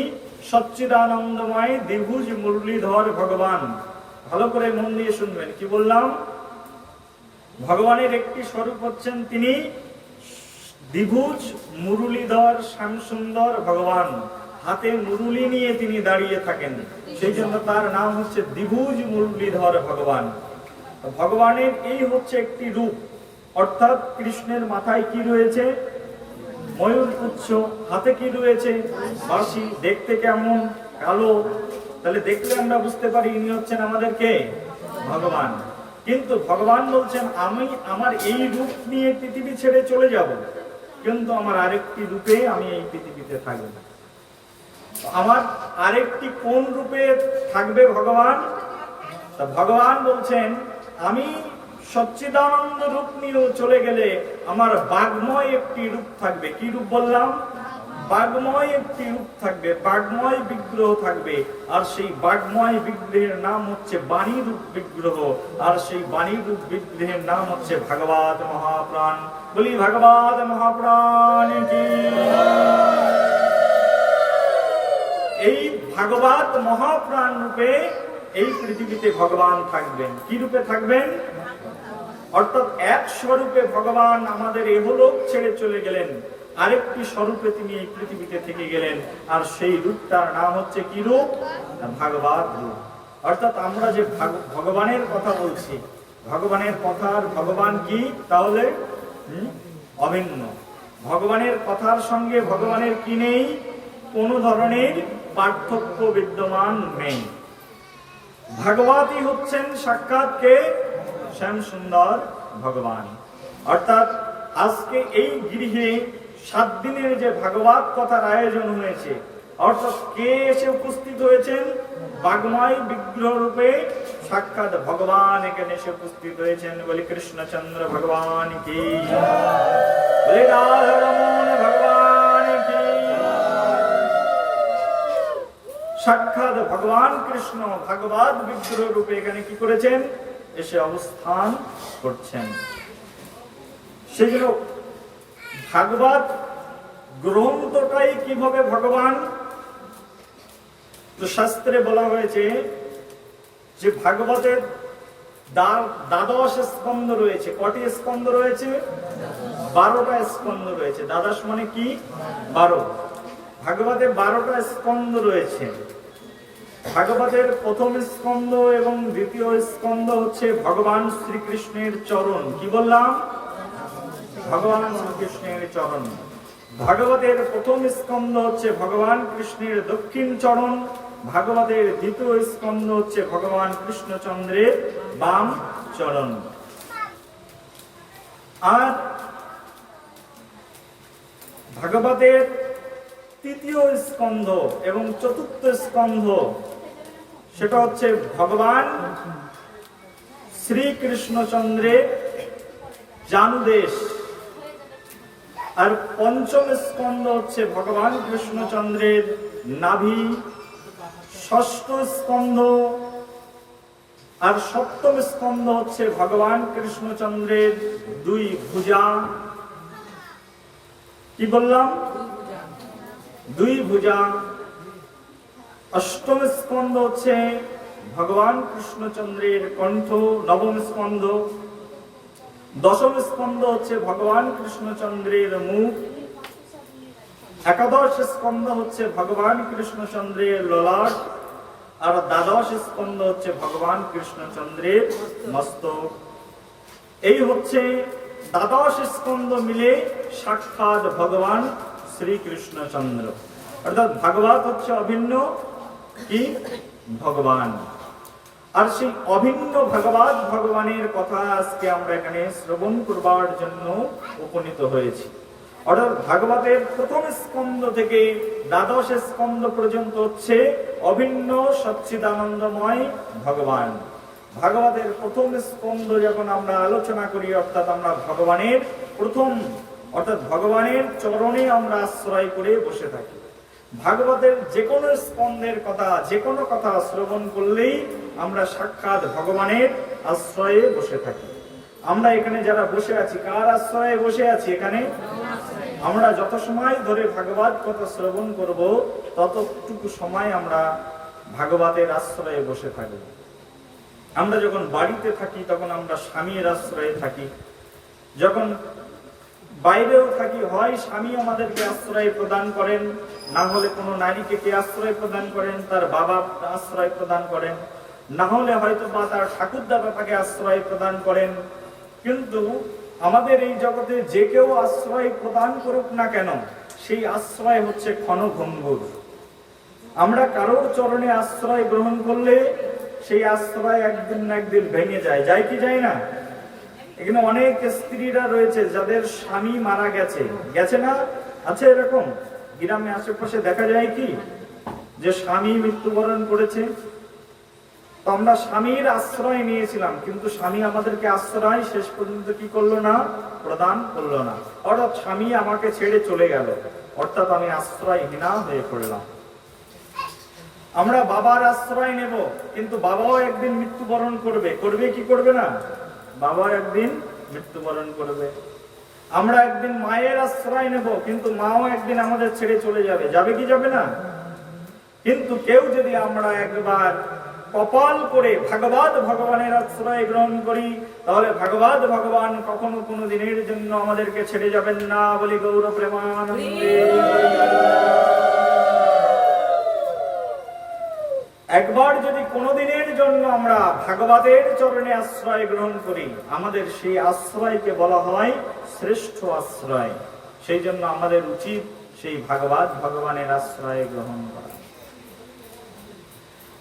সচ্চিদানন্দময় দ্বিভুজ মুরলীধর ভগবান। ভালো করে মন দিয়ে শুনবেন, কি বললাম? ভগবানের একটি স্বরূপ হচ্ছেন তিনি দ্বিভুজ মুরলীধর শ্যামসুন্দর ভগবান। হাতে মুরলী নিয়ে তিনি দাঁড়িয়ে থাকেন, সেই জন্য তার নাম হচ্ছে দ্বিভুজ মুরলীধর ভগবান। ভগবানের এই হচ্ছে একটি রূপ, অর্থাৎ কৃষ্ণের মাথায় কি রয়েছে? ময়ূর পুচ্ছ। হাতে কি রয়েছে? বাঁশি। দেখতে কেমন? কালো। তাহলে দেখলে আমরা বুঝতে পারি ইনি হচ্ছেন আমাদেরকে ভগবান। কিন্তু ভগবান বলছেন, আমি আমার এই রূপ নিয়ে পৃথিবী ছেড়ে চলে যাব, কিন্তু আমার আরেকটি রূপে আমি এই পৃথিবীতে থাকব। আমার আরেকটি কোন রূপে থাকবে ভগবান? তা ভগবান বলছেন, আমি সচ্চিদানন্দ রূপ নিয়ে চলে গেলে আমার বাগময় একটি রূপ থাকবে। কি রূপ বললাম? বাগময় একটি রূপ থাকবে, বাগময় বিগ্রহ থাকবে। আর সেই বাগময় বিগ্রহের নাম হচ্ছে বাণী রূপ বিগ্রহ, আর সেই বাণী রূপ বিগ্রহের নাম হচ্ছে ভাগবত মহাপ্রাণ। বলি ভাগবত মহাপ্রাণ কি। এই ভাগবত মহাপ্রাণ রূপে এই পৃথিবীতে ভগবান থাকবেন। কি রূপে থাকবেন? অর্থাৎ এক স্বরূপে ভগবান আমাদের এহলোক ছেড়ে চলে গেলেন, আরেকটি স্বরূপে তিনি এই পৃথিবীতে থেকে গেলেন, আর সেই রূপটার নাম হচ্ছে কি রূপ? ভাগবত রূপ। অর্থাৎ আমরা যে ভগবানের কথা বলছি, ভগবানের কথার ভগবান কি তাহলে? অভিন্ন। ভগবানের কথার সঙ্গে ভগবানের কি নেই? কোন ধরনের পার্থক্য বিদ্যমান নেই। ভাগবতী হচ্ছেন সাক্ষাৎ কে? শ্যাম সুন্দর ভগবান। অর্থাৎ আজকে এই গৃহে 7 দিনের যে ভাগবত কথার আয়োজন হয়েছে, অর্থাৎ কে এসে উপস্থিত হয়েছেন? বাগময় বিগ্রহ রূপে সাক্ষাৎ ভগবান এখানে এসে উপস্থিত হয়েছেন। বলি কৃষ্ণচন্দ্র ভগবান কি, বলি রাধারমণ ভগবান কি। সাক্ষাৎ ভগবান কৃষ্ণ ভাগবত বিগ্রহ রূপে এখানে কি করেছেন? এসে অবস্থান করছেন। সেগুলো ভাগবত গ্রন্থটাই কিভাবে ভগবান? তো শাস্ত্রে বলা হয়েছে যে ভাগবতের 12 স্কন্ধ রয়েছে। কটি স্কন্ধ রয়েছে? 12টা স্কন্ধ রয়েছে। দ্বাদশ মানে কি? 12। ভাগবতে 12টা স্কন্ধ রয়েছে। ভাগবতের প্রথম স্কন্ধ এবং দ্বিতীয় স্কন্ধ হচ্ছে ভগবান শ্রীকৃষ্ণের চরণ। কি বললাম? ভগবান শ্রীকৃষ্ণের চরণ। ভাগবতের প্রথম স্কন্ধ হচ্ছে ভগবান কৃষ্ণের দক্ষিণ চরণ। ভাগবতের দ্বিতীয় স্কন্ধ হচ্ছে ভগবান কৃষ্ণচন্দ্রের বাম চরণ। আর ভাগবতের তৃতীয় স্কন্ধ এবং চতুর্থ স্কন্ধ সেটা হচ্ছে ভগবান শ্রীকৃষ্ণচন্দ্রের জানুদেশ। আর পঞ্চম স্কন্ধ হচ্ছে ভগবান কৃষ্ণচন্দ্রের নাভি। ষষ্ঠ স্কন্ধ আর সপ্তম স্কন্ধ হচ্ছে ভগবান কৃষ্ণচন্দ্রের 2 ভুজা। কি বললাম? 2 ভুজা। অষ্টম স্কন্ধ হচ্ছে ভগবান কৃষ্ণচন্দ্রের কণ্ঠ, নবম স্কন্ধ। দশম স্কন্ধ হচ্ছে ভগবান কৃষ্ণচন্দ্রের মুখ। একাদশ স্কন্ধ হচ্ছে ভগবান কৃষ্ণচন্দ্রের ললাট। আর দ্বাদশ স্কন্ধ হচ্ছে ভগবান কৃষ্ণচন্দ্রের মস্তক। এই হচ্ছে দ্বাদশ স্কন্ধ মিলে সাক্ষাৎ ভগবান শ্রীকৃষ্ণচন্দ্র। অর্থাৎ ভাগবত হচ্ছে অভিন্ন কি? ভগবান। আর সেই অভিন্ন ভাগবত ভগবানের কথা আজকে আমরা এখানে শ্রবণ করবার জন্য উপনীত হয়েছি। অর্থাৎ ভাগবতের প্রথম স্কন্ধ থেকে দ্বাদশ স্কন্ধ পর্যন্ত হচ্ছে অভিন্ন সচ্চিদানন্দময় ভগবান। ভাগবতের প্রথম স্কন্ধ যখন আমরা আলোচনা করি, অর্থাৎ আমরা ভগবানের প্রথম অর্থাৎ ভগবানের চরণে আমরা আশ্রয় করে বসে থাকি। ভাগবতের যে কোনো স্কন্ধের কথা, যে কোনো কথা শ্রবণ করলেই আমরা সাক্ষাৎ ভগবানের আশ্রয়ে বসে থাকি। আমরা এখানে যারা বসে আছি, কার আশ্রয়ে বসে আছি? এখানে আমরা যত সময় ধরে ভাগবত কথা শ্রবণ করব, ততটুকু সময় আমরা ভাগবতের আশ্রয়ে বসে থাকব। আমরা যখন বাড়িতে থাকি তখন আমরা স্বামীর আশ্রয়ে থাকি। যখন বাইরেও থাকি, হয় স্বামী আমাদেরকে আশ্রয় প্রদান করেন, না হলে কোনো নারীকে কে আশ্রয় প্রদান করেন? তার বাবা আশ্রয় প্রদান করেন, না হলে হয়তো বা তার ঠাকুরদাদা তাকে আশ্রয় প্রদান করেন। কিন্তু আমাদের এই জগতে যে কেউ আশ্রয় প্রদান করুক না কেন, সেই আশ্রয় হচ্ছে ক্ষণভঙ্গুর। আমরা কারোর চরণে আশ্রয় গ্রহণ করলে সেই আশ্রয় একদিন না একদিন ভেঙে যায়। যায় কি যায় না? এখানে অনেক স্ত্রীরা রয়েছে যাদের স্বামী মারা গেছে, গেছে না? আছে এরকম গ্রামে আশেপাশে দেখা যায় কি, যে স্বামী মৃত্যুবরণ করেছে। তো আমরা স্বামীর আশ্রয় নিয়েছিলাম, কিন্তু স্বামী আমাদেরকে আশ্রয় শেষ পর্যন্ত কি করলো না? প্রদান করলো না। অর্থাৎ স্বামী আমাকে ছেড়ে চলে গেল, অর্থাৎ আমি আশ্রয়হীনা হয়ে পড়লাম। আমরা বাবার আশ্রয় নেব, কিন্তু বাবাও একদিন মৃত্যুবরণ করবে। করবে কি করবে না? বাবা একদিন মৃত্যুবরণ করবে। আমরা একদিন মায়ের আশ্রয় নেব, কিন্তু মাও একদিন আমাদের ছেড়ে চলে যাবে। যাবে কি যাবে না? কিন্তু কেউ যদি আমরা একবার কপাল করে ভাগবত ভগবানের আশ্রয় গ্রহণ করি, তাহলে ভাগবত ভগবান কখনো কোনো দিনের জন্য আমাদেরকে ছেড়ে যাবেন না। বলি গৌর প্রেমানন্দে। একবার যদি কোনোদিনের জন্য আমরা ভাগবতের চরণে আশ্রয় গ্রহণ করি, আমাদের সেই আশ্রয়কে বলা হয় শ্রেষ্ঠ আশ্রয়। সেই জন্য আমাদের উচিত সেই ভাগবত ভগবানের আশ্রয় গ্রহণ করা।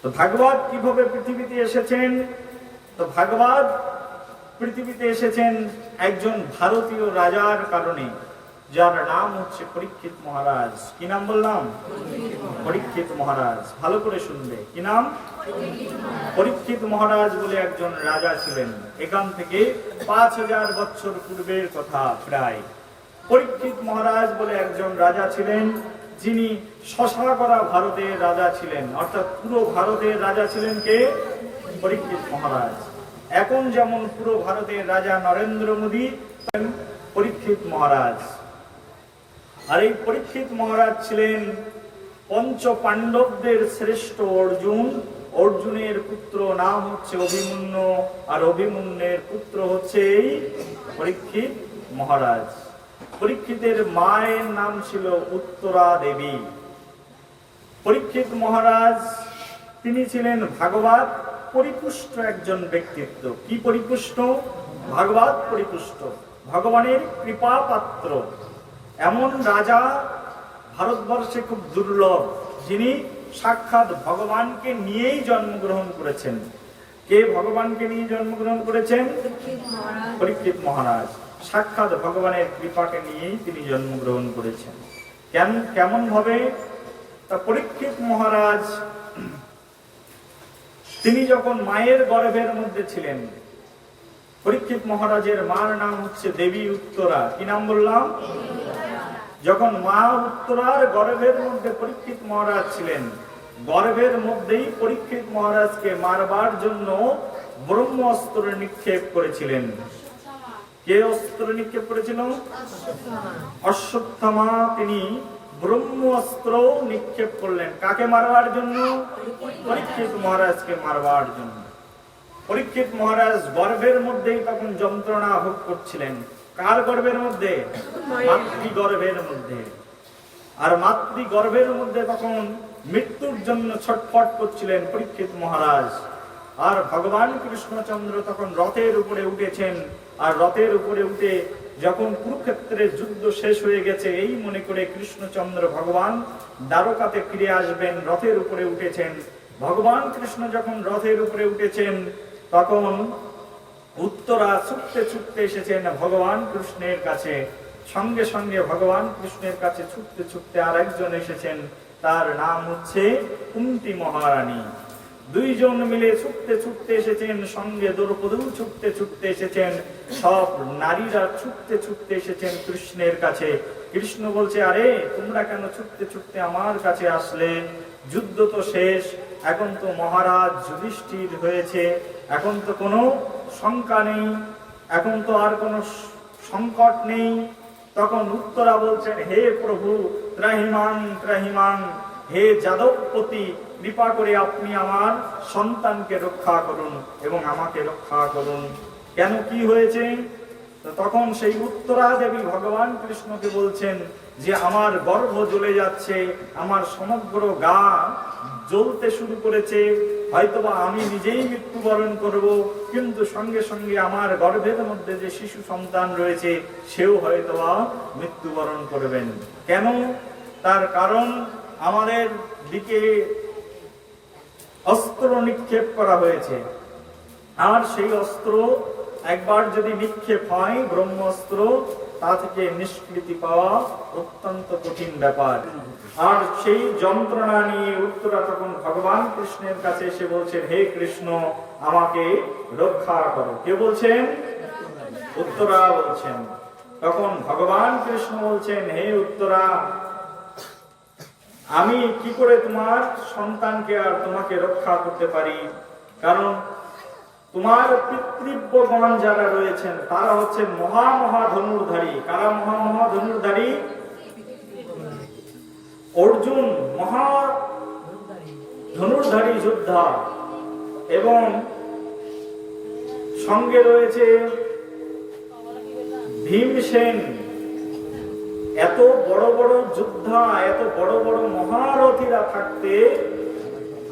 তো ভাগবত কিভাবে পৃথিবীতে এসেছেন? তো ভাগবত পৃথিবীতে এসেছেন একজন ভারতীয় রাজার কারণে, যার নাম হচ্ছে পরীক্ষিত মহারাজ। কি নাম বললাম? পরীক্ষিত মহারাজ। ভালো করে শুনবে, কি নাম? পরীক্ষিত মহারাজ বলে একজন রাজা ছিলেন। এখান থেকে 5000 বছর পূর্বের কথা প্রায়। পরীক্ষিত মহারাজ বলে একজন রাজা ছিলেন, যিনি শশাকরা ভারতের রাজা ছিলেন। অর্থাৎ পুরো ভারতের রাজা ছিলেন কে? পরীক্ষিত মহারাজ। এখন যেমন পুরো ভারতের রাজা নরেন্দ্র মোদী, পরীক্ষিত মহারাজ। আর এই পরীক্ষিত মহারাজ ছিলেন পঞ্চ পাণ্ডবদের শ্রেষ্ঠ অর্জুন। অর্জুনের পুত্র নাম হচ্ছে অভিমন্যু, আর অভিমন্যুর পুত্র হচ্ছে এই পরীক্ষিত মহারাজ। পরীক্ষিতের মায়ের নাম ছিল উত্তরা দেবী। পরীক্ষিত মহারাজ তিনি ছিলেন ভাগবত পরিপুষ্ট একজন ব্যক্তিত্ব। কি পরিপুষ্ট? ভাগবত পরিপুষ্ট, ভগবানের কৃপা পাত্র। এমন রাজা ভারতবর্ষে খুব দুর্লভ, যিনি সাক্ষাৎ ভগবানকে নিয়েই জন্মগ্রহণ করেছেন। কে ভগবানকে নিয়ে জন্মগ্রহণ করেছেন? পরীক্ষিত মহারাজ। সাক্ষাৎ ভগবানের কৃপাকে নিয়েই তিনি জন্মগ্রহণ করেছেন। কেমন ভাবে? তা পরীক্ষিত মহারাজ তিনি যখন মায়ের গর্ভের মধ্যে ছিলেন, পরীক্ষিত মহারাজের মার নাম হচ্ছে দেবী উত্তরা। কি নাম বললাম? যখন মা উত্তরার গর্ভের মধ্যে পরীক্ষিত মহারাজ ছিলেন, গর্ভের মধ্যেই পরীক্ষিত মহারাজকে মারবার জন্য ব্রহ্ম অস্ত্র নিক্ষেপ করেছিলেন। কে অস্ত্র নিক্ষেপ করেছিল? অশ্বত্থামা। তিনি ব্রহ্ম অস্ত্র নিক্ষেপ করলেন। কাকে মারবার জন্য? পরীক্ষিত মহারাজকে মারবার জন্য। পরীক্ষিত মহারাজ গর্ভের মধ্যেই তখন যন্ত্রণা ভোগ করছিলেন। কার গর্ভের মধ্যে? মাতৃগর্ভের মধ্যে। আর মাতৃগর্ভের মধ্যে তখন মৃত্যুর জন্য ছটফট করছিলেন পরীক্ষিত মহারাজ। আর ভগবান কৃষ্ণচন্দ্র তখন রথের উপরে উঠেছেন। আর রথের উপরে উঠে যখন কুরুক্ষেত্রের যুদ্ধ শেষ হয়ে গেছে এই মনে করে কৃষ্ণচন্দ্র ভগবান দ্বারকাতে ফিরে আসবেন, রথের উপরে উঠেছেন। ভগবান কৃষ্ণ যখন রথের উপরে উঠেছেন, তখন উত্তরা ছুটতে ছুটতে এসেছেন ভগবান কৃষ্ণের কাছে। সঙ্গে সঙ্গে ভগবান কৃষ্ণের কাছে ছুটতে ছুটতে আর একজন এসেছেন, তার নাম হচ্ছে কুন্তী মহারানী। দুইজন মিলে ছুটতে ছুটতে এসেছেন, সঙ্গে দ্রৌপদী ছুটতে ছুটতে এসেছেন। সব নারীরা ছুটতে ছুটতে এসেছেন কৃষ্ণের কাছে। কৃষ্ণ বলছে, আরে তোমরা কেন ছুটতে ছুটতে আমার কাছে আসলে? যুদ্ধ তো শেষ, এখন তো মহারাজ যুধিষ্ঠির হয়েছে, এখন তো কোনো শঙ্কা নেই, এখন তো আর কোনো সংকট নেই। তখন উত্তরা বলছেন, হে প্রভু ত্রাহিমাং ত্রাহিমাং, হে যাদবপতি, কৃপা করে আপনি আমার সন্তানকে রক্ষা করুন এবং আমাকে রক্ষা করুন। কেন, কি হয়েছে? তখন সেই উত্তরা দেবী ভগবান কৃষ্ণকে বলছেন যে আমার গর্ভ জ্বলে যাচ্ছে, আমার সমগ্র গা জ্বলতে শুরু করেছে, হয়তোবা আমি নিজেই মৃত্যুবরণ করব, কিন্তু সঙ্গে সঙ্গে আমার গর্ভের মধ্যে যে শিশু সন্তান রয়েছে সেও হয়তোবা মৃত্যুবরণ করবেন। কেন? তার কারণ আমাদের দিকে অস্ত্র নিক্ষেপ করা হয়েছে, আর সেই অস্ত্র একবার যদি নিক্ষেপ হয় ব্রহ্মাস্ত্র, তা থেকে নিষ্কৃতি পাওয়া অত্যন্ত কঠিন ব্যাপার। আর সেই যন্ত্রণা নিয়ে উত্তরা তখন ভগবান কৃষ্ণের কাছে এসে বলছেন, হে কৃষ্ণ আমাকে রক্ষা করো। কে বলছেন? উত্তরা বলছেন। তখন ভগবান কৃষ্ণ বলছেন, হে উত্তরা, আমি কি করে তোমার সন্তানকে আর তোমাকে রক্ষা করতে পারি? কারণ তোমার পিতৃব্যগণ যারা রয়েছেন তারা হচ্ছে মহা মহা ধনুর্ধারী। কারা মহা মহা ধনুর্ধারী? অর্জুন মহা ধনুর্ধারী যোদ্ধা, এবং সঙ্গে রয়েছে ভীমসেন। এত বড় বড় যোদ্ধা, এত বড় বড় মহারথীরা থাকতে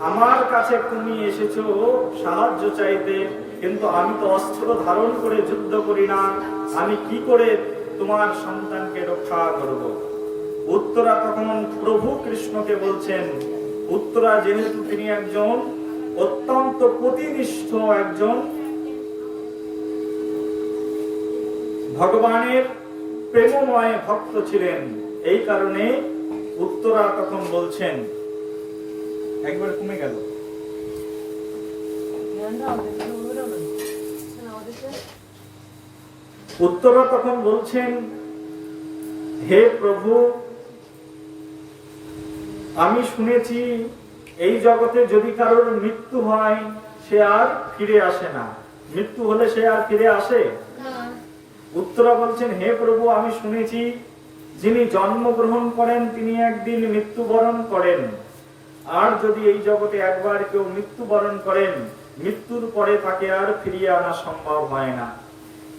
আমার কাছে তুমি এসেছো সাহায্য চাইতে, কিন্তু আমি তো অস্ত্র ধারণ করে যুদ্ধ করি না, আমি কি করে তোমার সন্তানকে রক্ষা করব? উত্তরা তখন প্রভু কৃষ্ণকে বলছেন, উত্তরা যেহেতু তিনি একজন অত্যন্ত পতিনিষ্ঠ একজন ভগবানের প্রেমময় ভক্ত ছিলেন, এই কারণে উত্তরা তখন বলছেন, একবার কমে গেল, উত্তরা তখন বলছেন, হে প্রভু, আমি শুনেছি এই জগতে যদি কারোর মৃত্যু হয় সে আর ফিরে আসে না, মৃত্যু হলে সে আর ফিরে আসে? উত্তরা বলছেন, হে প্রভু, আমি শুনেছি যিনি জন্মগ্রহণ করেন তিনি একদিন মৃত্যুবরণ করেন, আর যদি এই জগতে একবার কেউ মৃত্যুবরণ করেন, মৃত্যুর পরে তাকে আর ফিরিয়ে আনা সম্ভব হয় না।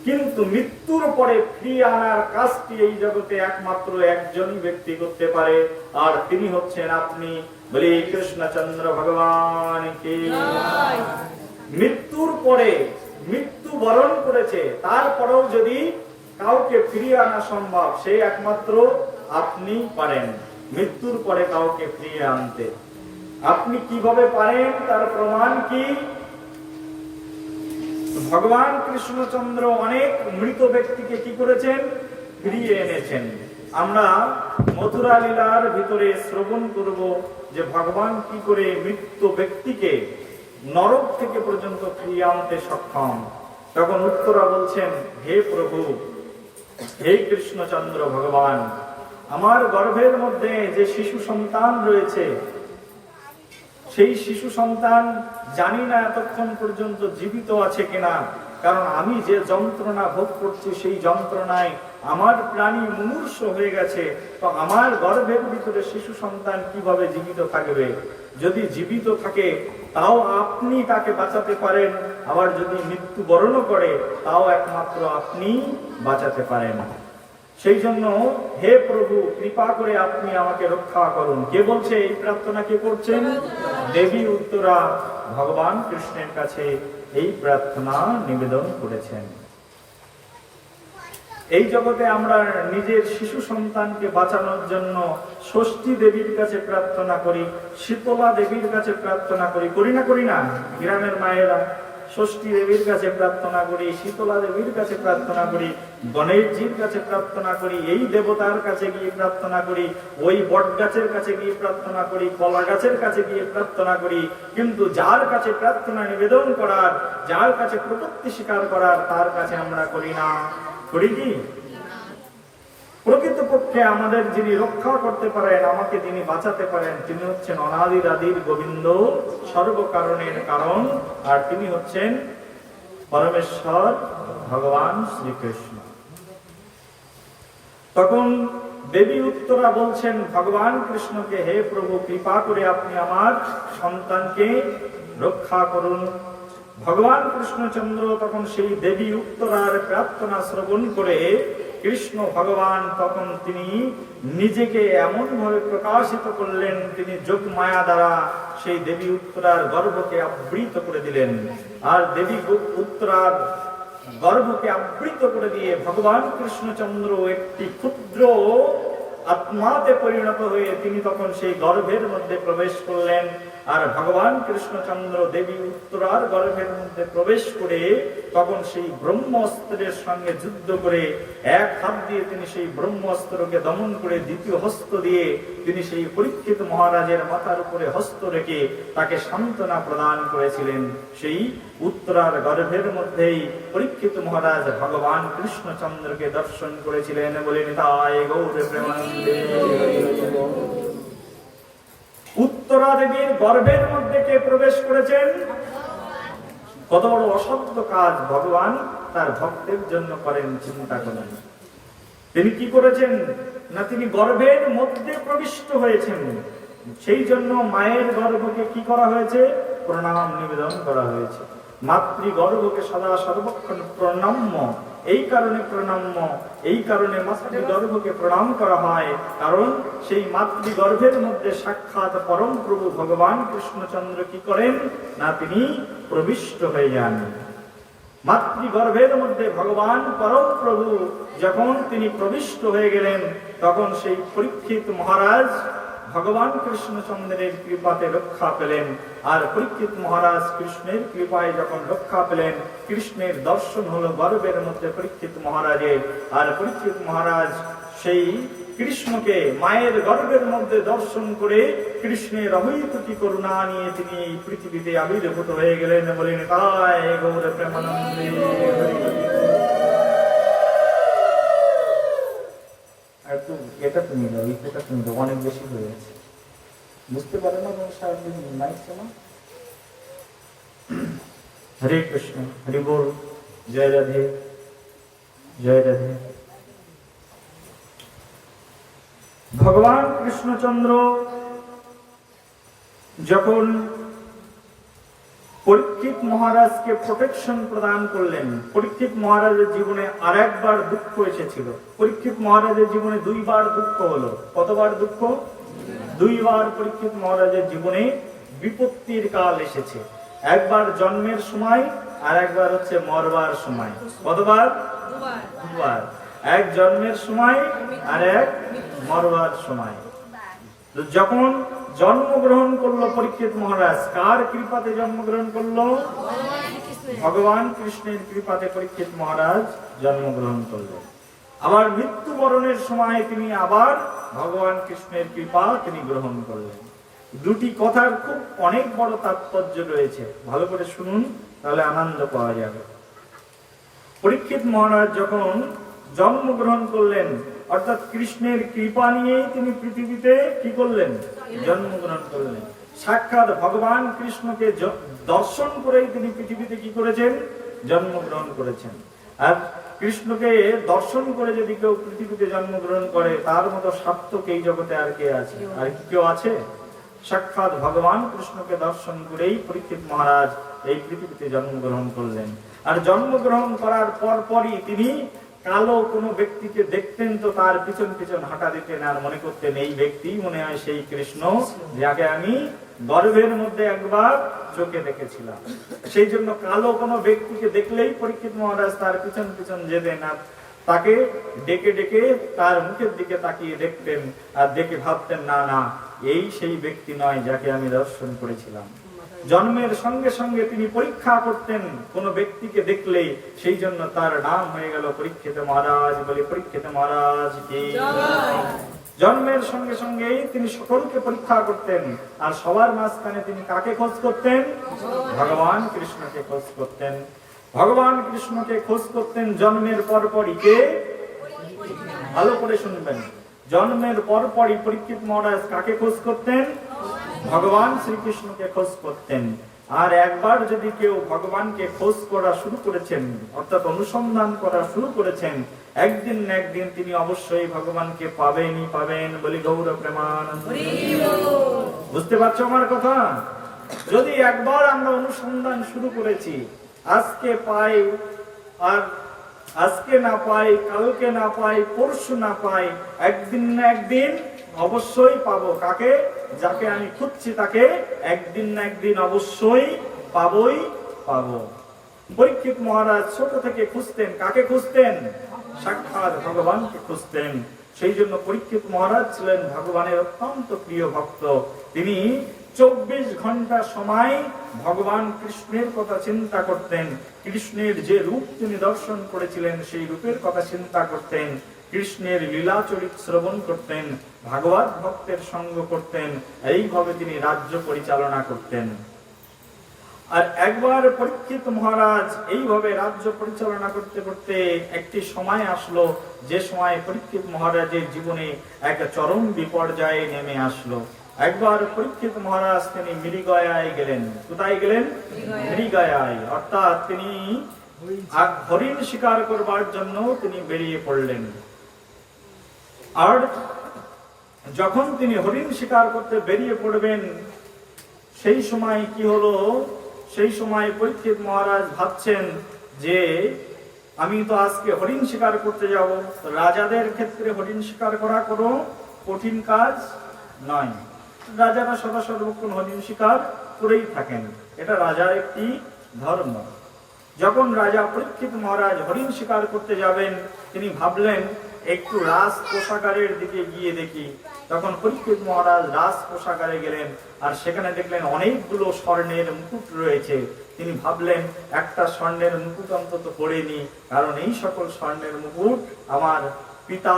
কিন্তু মৃত্যুর পরে ফিরিয়ে আনার কাজটি এই জগতে একমাত্র একজনই ব্যক্তি করতে পারে, আর তিনি হচ্ছেন আপনি। বলি কৃষ্ণচন্দ্র ভগবান কি। মৃত্যুর পরে মৃত্যু বরণ করেছে, তারপরেও যদি কাউকে ফিরিয়ে আনা সম্ভব, সে একমাত্র আপনি পারেন মৃত্যুর পরে কাউকে ফিরিয়ে আনতে। আপনি কিভাবে পারেন তার প্রমাণ কি? ভগবান কৃষ্ণচন্দ্র অনেক মৃত ব্যক্তিকে কি করেছেন? ফিরিয়ে এনেছেন। আমরা মথুরা লীলার ভিতরে শ্রবণ করব যে ভগবান কি করে মৃত ব্যক্তিকে নরক থেকে পর্যন্ত ফিরিয়ে আনতে সক্ষম। তখন উত্তরা বলছেন, হে প্রভু, হে কৃষ্ণচন্দ্র ভগবান, আমার গর্ভের মধ্যে যে শিশু সন্তান রয়েছে, সেই শিশু সন্তান জানি না এতক্ষণ পর্যন্ত জীবিত আছে কিনা, কারণ আমি যে যন্ত্রণা ভোগ করছি সেই যন্ত্রণায় আমার প্রাণী মুমূর্ষ হয়ে গেছে। তো আমার গর্ভের ভিতরে শিশু সন্তান কিভাবে জীবিত থাকবে? যদি জীবিত থাকে তাও আপনি তাকে বাঁচাতে পারেন, আবার যদি মৃত্যুবরণ করে তাও একমাত্র আপনি বাঁচাতে পারেন। সেই জন্য হে প্রভু, কৃপা করে আপনি আমাকে রক্ষা করুন। কে বলছে এই প্রার্থনা? কে করছেন? দেবী উত্তরা ভগবান কৃষ্ণের কাছে এই প্রার্থনা নিবেদন করেছেন। এই জগতে আমরা নিজের শিশু সন্তানকে বাঁচানোর জন্য ষষ্ঠী দেবীর কাছে প্রার্থনা করি, শীতলা দেবীর কাছে প্রার্থনা করি, করি না? করি না? গ্রামের মায়েরা ষষ্ঠী দেবীর কাছে প্রার্থনা করি, শীতলা দেবীর কাছে প্রার্থনা করি, গণেশজির কাছে প্রার্থনা করি, এই দেবতার কাছে গিয়ে প্রার্থনা করি, ওই বট গাছের কাছে গিয়ে প্রার্থনা করি, কলা গাছের কাছে গিয়ে প্রার্থনা করি। কিন্তু যার কাছে প্রার্থনা নিবেদন করার, যার কাছে প্রপত্তি স্বীকার করার, তার কাছে আমরা করি না। করি কি? প্রকৃতপক্ষে আমাদের যিনি রক্ষা করতে পারেন, আমাকে যিনি বাঁচাতে পারেন, তিনি হচ্ছেন অনাদির আদির গোবিন্দ, সর্বকারণের কারণ, আর তিনি হচ্ছেন পরমেশ্বর ভগবান শ্রীকৃষ্ণ। তখন দেবী উত্তরা বলছেন ভগবান কৃষ্ণকে, হে প্রভু, কৃপা করে আপনি আমার সন্তানকে রক্ষা করুন। ভগবান কৃষ্ণচন্দ্র তখন সেই দেবী উত্তরার প্রার্থনা শ্রবণ করে কৃষ্ণ ভগবান তখন তিনি নিজেকে এমন ভাবে প্রকাশিত করলেন, তিনি যোগ মায়া দ্বারা সেই দেবী উত্তরার গর্ভকে আবৃত করে দিলেন। আর দেবী উত্তরার গর্ভকে আবৃত করে দিয়ে ভগবান কৃষ্ণচন্দ্র একটি ক্ষুদ্র আত্মাতে পরিণত হয়ে তিনি তখন সেই গর্ভের মধ্যে প্রবেশ করলেন। আর ভগবান কৃষ্ণচন্দ্র দেবী উত্তরার গর্ভের মধ্যে প্রবেশ করে তখন সেই ব্রহ্মাস্ত্রের সঙ্গে যুদ্ধ করে এক হাত দিয়ে তিনি সেই ব্রহ্মাস্ত্রকে দমন করে দ্বিতীয় হস্ত দিয়ে তিনি সেই পরীক্ষিত মহারাজের মাথার উপরে হস্ত রেখে তাকে সান্ত্বনা প্রদান করেছিলেন। সেই উত্তরার গর্ভের মধ্যেই পরীক্ষিত মহারাজ ভগবান কৃষ্ণচন্দ্রকে দর্শন করেছিলেন। বলেন তাই গৌর প্রেমানন্দে। উত্তরা দেবীর গর্ভের মধ্যে কে প্রবেশ করেছেন? কত বড় অসাধ্য কাজ ভগবান তার ভক্তের জন্য করেন, চিন্তা করেন। তিনি কি করেছেন না, তিনি গর্ভের মধ্যে প্রবিষ্ট হয়েছেন। সেই জন্য মায়ের গর্ভকে কি করা হয়েছে? প্রণাম নিবেদন করা হয়েছে। মাতৃগর্ভকে সদা সর্বক্ষণ প্রণাম্য এই কারণে প্রণাম্য, এই কারণে মাতৃগর্ভকে প্রণাম করা হয়, কারণ সেই মাতৃগর্ভের মধ্যে সাক্ষাৎ পরম প্রভু ভগবান কৃষ্ণচন্দ্র কি করেন না, তিনি প্রবিষ্ট হয়ে যান। মাতৃগর্ভের মধ্যে ভগবান পরম প্রভু যখন তিনি প্রবিষ্ট হয়ে গেলেন, তখন সেই পরীক্ষিত মহারাজ ভগবান কৃষ্ণচন্দ্রের কৃপাতে রক্ষা পেলেন। আর পরীক্ষিত মহারাজ কৃষ্ণের কৃপায় যখন রক্ষা পেলেন, কৃষ্ণের দর্শন হলো গর্ভের মধ্যে পরীক্ষিত মহারাজের। আর পরীক্ষিত মহারাজ সেই কৃষ্ণকে মায়ের গর্ভের মধ্যে দর্শন করে কৃষ্ণের অহৈতুকী করুণা নিয়ে তিনি এই পৃথিবীতে আবির্ভূত হয়ে গেলেন। বলেন তাই গৌর প্রেমানন্দে হরি। একটু এটা তুমি দাও, এটা তুমি দাও, অনেক বেশি হয়ে গেছে, বুঝতে পারে না সারাদিন মাইক শোনা। হরে কৃষ্ণ, হরি বল, জয় রাধে, জয় রাধে। ভগবান কৃষ্ণচন্দ্র যখন পরীক্ষিত মহারাজকে প্রোটেকশন প্রদান করলেন, পরীক্ষিত মহারাজের জীবনে আর একবার দুঃখ এসেছিল। পরীক্ষিত মহারাজের জীবনে দুইবার দুঃখ হলো। কতবার দুঃখ? দুইবার পরীক্ষিত মহারাজের জীবনে বিপত্তির কাল এসেছে। একবার জন্মের সময়, আর একবার হচ্ছে মরবার সময়। কতবার? দুবার। এক জন্মের সময় আর এক মরবার সময়। যখন জন্মগ্রহণ করলো পরীক্ষিত মহারাজ, কার কৃপাতে জন্মগ্রহণ করলো? ভগবান কৃষ্ণের কৃপাতে পরীক্ষিত মহারাজ জন্মগ্রহণ করলেন। আবার মৃত্যুবরণের সময় তিনি আবার ভগবান কৃষ্ণের কৃপা তিনি গ্রহণ করলেন। দুটি কথার খুব অনেক বড় তাৎপর্য রয়েছে, ভালো করে শুনুন, তাহলে আনন্দ পাওয়া যাবে। পরীক্ষিত মহারাজ যখন জন্মগ্রহণ করলেন, অর্থাৎ কৃষ্ণের কৃপা নিয়েই তিনি পৃথিবীতে কি করলেন? জন্মগ্রহণ করলেন। সাক্ষাৎ ভগবান কৃষ্ণকে দর্শন করেই তিনি পৃথিবীতে কি করেছেন? জন্মগ্রহণ করেছেন। আর কৃষ্ণকে দর্শন করে যদি কেউ পৃথিবীতে জন্মগ্রহণ করে, তার মতো সার্থক এই জগতে আর কে আছে? আর কি কেউ আছে? সাক্ষাৎ ভগবান কৃষ্ণকে দর্শন করেই পরীক্ষিত মহারাজ এই পৃথিবীতে জন্মগ্রহণ করলেন। আর জন্মগ্রহণ করার পরই তিনি কালো কোনো ব্যক্তিকে দেখতেন তো তার পিছন পিছন হাঁটা দিতেন, আর মনে করতেন এই ব্যক্তি মনে হয় সেই কৃষ্ণ যাকে আমি গর্ভের মধ্যে একবার চোখে দেখেছিলাম। সেই জন্য কালো কোনো ব্যক্তিকে দেখলেই পরীক্ষিত মহারাজ তার পিছন পিছন যেতেন, আর তাকে ডেকে ডেকে তার মুখের দিকে তাকিয়ে দেখতেন, আর দেখে ভাবতেন না না, এই সেই ব্যক্তি নয় যাকে আমি দর্শন করেছিলাম। জন্মের সঙ্গে সঙ্গে তিনি পরীক্ষা করতেন কোন ব্যক্তিকে দেখলেই, সেই জন্য তার নাম হয়ে গেল পরীক্ষিত মহারাজ। বলে পরীক্ষিত মহারাজ কি জন্মের সঙ্গে সঙ্গেই তিনি সকলকে পরীক্ষা করতেন। আর সবার মাঝখানে তিনি কাকে খোঁজ করতেন? ভগবান কৃষ্ণকে খোঁজ করতেন। ভগবান কৃষ্ণকে খোঁজ করতেন জন্মের পরপরই। কে? ভালো করে শুনবেন, জন্মের পরপরই পরীক্ষিত মহারাজ কাকে খোঁজ করতেন? ভগবান শ্রীকৃষ্ণকে খোঁজ করতেন। আর একবার যদি কেউ ভগবানকে খোঁজ করা শুরু করেছেন, অর্থাৎ অনুসন্ধান করা শুরু করেছেন, একদিন না একদিন তিনি অবশ্যই ভগবানকে পাবেনই পাবেন। বলি গৌর প্রেমানন্দ। বুঝতে পারছো আমার কথা? যদি একবার আমরা অনুসন্ধান শুরু করেছি, আজকে পাই আর আজকে না পাই, কালকে না পাই, পরশু না পাই, একদিন না একদিন অবশ্যই পাবো। কাকে? যাকে আমি খুঁজছি তাকে একদিন না একদিন অবশ্যই পাবোই পাবো। পরীক্ষিত মহারাজ ছোট থেকে খুঁজতেন। কাকে খুঁজতেন? সাক্ষাৎ ভগবানকে খুঁজতেন। সেই জন্য পরীক্ষিত মহারাজ ছিলেন ভগবানের অত্যন্ত প্রিয় ভক্ত। তিনি 24 ঘন্টা সময় ভগবান কৃষ্ণের কথা চিন্তা করতেন। কৃষ্ণের যে রূপ তিনি দর্শন করেছিলেন সেই রূপের কথা চিন্তা করতেন। কৃষ্ণের লীলা চরিত শ্রবণ করতেন, ভাগবত ভক্তের সঙ্গ করতেন। এইভাবে তিনি রাজ্য পরিচালনা করতেন। আর একবার পরীক্ষিত মহারাজ এইভাবে রাজ্য পরিচালনা করতে করতে একটি সময় আসলো, যে সময় পরীক্ষিত মহারাজের জীবনে এক চরম বিপর্যয়ে নেমে আসলো। একবার পরীক্ষিত মহারাজ তিনি মৃগয়ায় গেলেন। কোথায় গেলেন? মৃগয়ায়, অর্থাৎ তিনি হরিণ শিকার করবার জন্য তিনি বেরিয়ে পড়লেন। আর যখন তিনি হরিণ শিকার করতে বেরিয়ে পড়বেন, সেই সময় কি হলো? সেই সময় পরীক্ষিত মহারাজ ভাবছেন যে আমি তো আজকে হরিণ শিকার করতে যাব। রাজাদের ক্ষেত্রে হরিণ শিকার করা কোনো কঠিন কাজ নয়, রাজারা সদা সর্বক্ষণ হরিণ শিকার করেই থাকেন, এটা রাজার একটি ধর্ম। যখন রাজা পরীক্ষিত মহারাজ হরিণ শিকার করতে যাবেন, তিনি ভাবলেন একটু রাজ কোষাগারের দিকে গিয়ে দেখি। তখন পরীক্ষিত মহারাজ রাজ কোষাগারে গেলেন, আর সেখানে দেখলেন অনেকগুলো স্বর্ণের মুকুট রয়েছে। তিনি ভাবলেন একটা স্বর্ণের মুকুট অন্তত পরে নি, কারণ এই সকল স্বর্ণের মুকুট আমার পিতা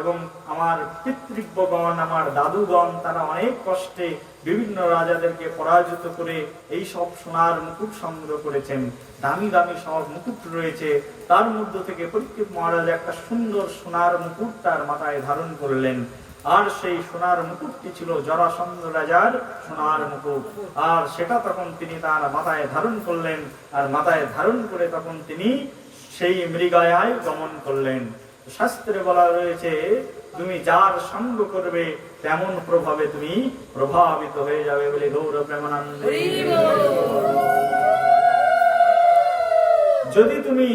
এবং আমার পিতৃব্যগণ, আমার দাদুগণ, তারা অনেক কষ্টে বিভিন্ন রাজাদেরকে পরাজিত করে এই সব সোনার মুকুট সংগ্রহ করেছেন। দামি দামি সব মুকুট রয়েছে, তার মধ্য থেকে পরীক্ষিত মহারাজ একটা সুন্দর সোনার মুকুট তার মাথায় ধারণ করলেন। আর সেই সোনার মুকুটটি ছিল জরাসন্ধ রাজার সোনার মুকুট, আর সেটা তখন তিনি তার মাথায় ধারণ করলেন। আর মাথায় ধারণ করে তখন তিনি সেই মৃগয়ায় গমন করলেন। শাস্ত্রে বলা রয়েছে, তুমি যার সঙ্গ করবে তেমন প্রভাবে তুমি প্রভাবিত হয়ে যাবে বলে গৌর প্রেমানন্দে। যদি তুমি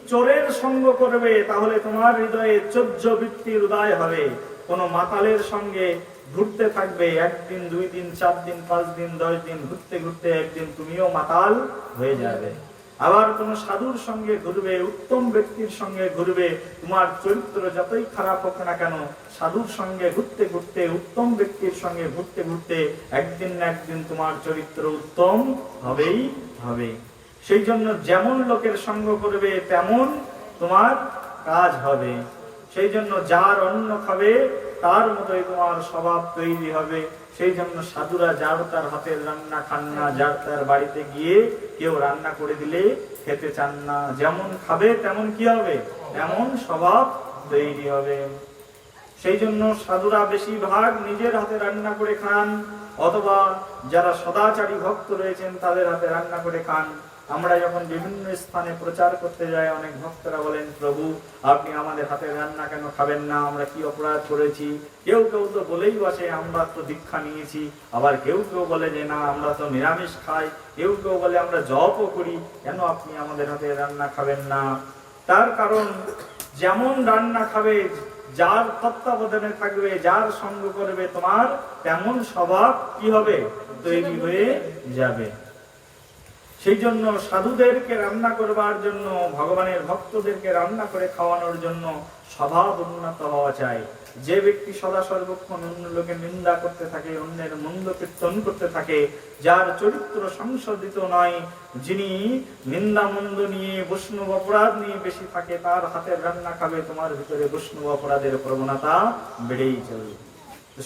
চোরের সঙ্গ করবে তাহলে তোমার হৃদয়ে চোদ্দ বৃত্তির উদয় হবে। কোন মাতালের সঙ্গে ঘুরতে থাকবে, একদিন, 2 দিন, 4 দিন, 5 দিন, 10 দিন ঘুরতে ঘুরতে একদিন তুমিও মাতাল হয়ে যাবে। আবার কোন সাধুর সঙ্গে ঘুরবে, উত্তম ব্যক্তির সঙ্গে ঘুরবে, তোমার চরিত্র যতই খারাপ হোক না কেন, সাধুর সঙ্গে ঘুরতে ঘুরতে, উত্তম ব্যক্তির সঙ্গে ঘুরতে ঘুরতে একদিন না একদিন তোমার চরিত্র উত্তম হবেই হবে। সেই জন্য যেমন লোকের সঙ্গ করবে তেমন তোমার কাজ হবে। সেই জন্য যার অন্ন খাবে তার মতোই তোমার স্বভাব তৈরি হবে। সেই জন্য সাধুরা যার তার হাতের রান্না খান না, যার তার বাড়িতে গিয়ে কেউ রান্না করে দিলে খেতে চান না। যেমন খাবে তেমন কি হবে, তেমন স্বভাব তৈরি হবে। সেই জন্য সাধুরা বেশিরভাগ নিজের হাতে রান্না করে খান, অথবা যারা সদাচারী ভক্ত রয়েছেন তাদের হাতে রান্না করে খান। আমরা যখন বিভিন্ন স্থানে প্রচার করতে যাই, অনেক ভক্তরা বলেন, প্রভু আপনি আমাদের হাতে রান্না কেন খাবেন না, আমরা কি অপরাধ করেছি? কেউ কেউ তো বলেই বসে আমরা তো দীক্ষা নিয়েছি, আবার কেউ কেউ বলে যে না আমরা তো নিরামিষ খাই, কেউ কেউ বলে আমরা জপও করি, কেন আপনি আমাদের হাতে রান্না খাবেন না? তার কারণ যেমন রান্না খাবে, যার তত্ত্বাবধানে থাকবে, যার সঙ্গ করবে, তোমার তেমন স্বভাব কি হবে, তৈরি হয়ে যাবে। সেই জন্য সাধুদেরকে রান্না করবার জন্য, ভগবানের ভক্তদেরকে রান্না করে খাওয়ানোর জন্য স্বভাব উন্নত হওয়া চাই। যে ব্যক্তি সদা সর্বক্ষণ অন্য লোকের নিন্দা করতে থাকে, অন্যের মন্দ কীর্তন করতে থাকে, যার চরিত্র সংশোধিত নয়, যিনি নিন্দা মন্দ নিয়ে, বৈষ্ণব অপরাধ নিয়ে বেশি থাকে, তার হাতের রান্না খাবে, তোমার ভিতরে বৈষ্ণব অপরাধের প্রবণতা বেড়েই চলবে।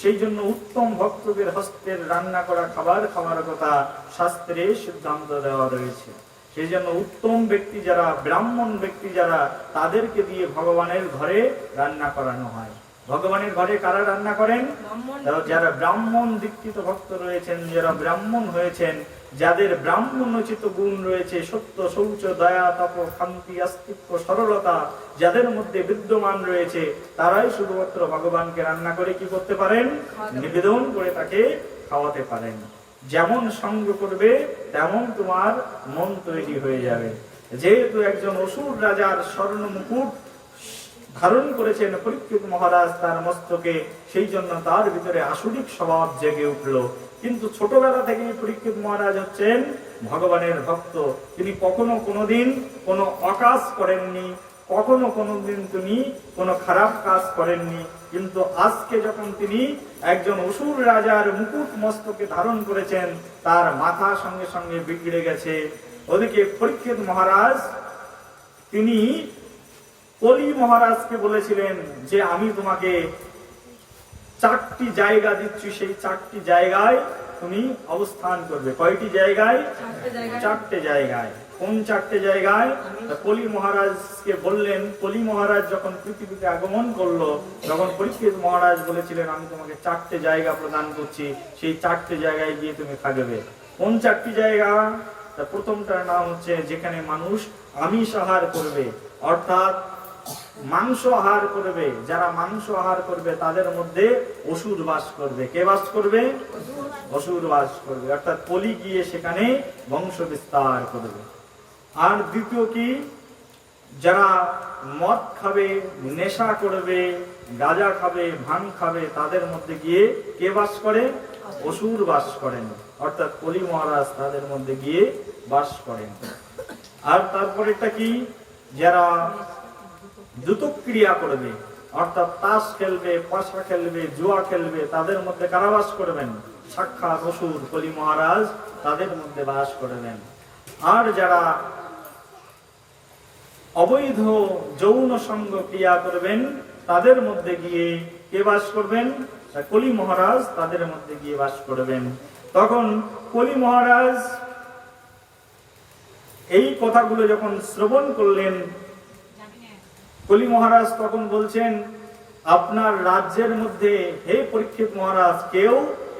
সেই জন্য উত্তম ভক্তদের হস্তের রান্না করা খাবার খাওয়ার কথা শাস্ত্রে সিদ্ধান্ত দেওয়া রয়েছে। সেই জন্য উত্তম ব্যক্তি যারা, ব্রাহ্মণ ব্যক্তি যারা, তাদেরকে দিয়ে ভগবানের ঘরে রান্না করানো হয়। ভগবানের ঘরে কারা রান্না করেন? যারা ব্রাহ্মণ দীক্ষিত ভক্ত রয়েছেন, যারা ব্রাহ্মণ হয়েছেন, যাদের ব্রাহ্মণোচিত গুণ রয়েছে, সত্য, শৌচ, দয়া, তপ, শান্তি, আস্তিক্য, সরলতা যাদের মধ্যে বিদ্যমান রয়েছে, তারাই শুধুমাত্র ভগবানকে রান্না করে কি করতে পারেন, নিবেদন করে তাকে খাওয়াতে পারেন। যেমন সঙ্গ করবে তেমন তোমার মন তৈরি হয়ে যাবে। যেহেতু একজন অসুর রাজার স্বর্ণ মুকুট ধারণ করেছেন পরীক্ষিত মহারাজ তার মস্তকে, সেই জন্য তার ভিতরে আসুরিক স্বভাব জেগে উঠল। কিন্তু ছোটবেলা থেকে পরীক্ষিত মহারাজ হচ্ছেন ভগবানের ভক্ত। তিনি কখনো কোনোদিন কোনো অকাজ করেননি, কখনো কোনোদিন তিনি কোনো খারাপ কাজ করেননি। কিন্তু আজকে যখন তিনি একজন অসুর রাজার মুকুট মস্তকে ধারণ করেছেন, তার মাথা সঙ্গে সঙ্গে বিগড়ে গেছে। ওদিকে পরীক্ষিত মহারাজ তিনি কলি মহারাজকে বলেছিলেন যে আমি তোমাকে 4টি জায়গা দিচ্ছি, সেই 4টি জায়গায় তুমি অবস্থান করবে। কয়টি জায়গায়? 4টে জায়গায়। কোন 4টে জায়গায়? কলি মহারাজকে বললেন। কলি মহারাজ যখন পৃথিবীতে আগমন করলো, তখন পরীক্ষিত মহারাজ বলেছিলেন আমি তোমাকে 4টে জায়গা প্রদান করছি, সেই 4টে জায়গায় গিয়ে তুমি থাকবে। কোন 4টি জায়গা? প্রথমটার নাম হচ্ছে যেখানে মানুষ আমিষ আহার করবে, অর্থাৎ মাংস আহার করবে। যারা মাংস আহার করবে তাদের মধ্যে অসুর বাস করবে। কে বাস করবে? অসুর বাস করবে, অর্থাৎ কলি গিয়ে সেখানে বংশ বিস্তার করবে। আর দ্বিতীয় কি? যারা মদ খাবে, নেশা করবে, গাঁজা খাবে, ভাঙ খাবে, তাদের মধ্যে গিয়ে কে বাস করে? অসুর বাস করেন, অর্থাৎ কলি মহারাজ তাদের মধ্যে গিয়ে বাস করেন। আর তারপরেটা কি? যারা দ্রুতক্রিয়া করবে, অর্থাৎ তাস খেলবে, পাশা খেলবে, জুয়া খেলবে, তাদের মধ্যে কারা বাস করবেন? সাক্ষাৎ অসুর কলি মহারাজ তাদের মধ্যে বাস করবেন। আর যারা অবৈধ যৌন সঙ্গ ক্রিয়া করবেন, তাদের মধ্যে গিয়ে কে বাস করবেন? কলি মহারাজ তাদের মধ্যে গিয়ে বাস করবেন। তখন কলি মহারাজ এই কথাগুলো যখন শ্রবণ করলেন, কলি মহারাজ তখন বলছেন, আপনার রাজ্যের মধ্যে হে পরীক্ষিত মহারাজ কেউ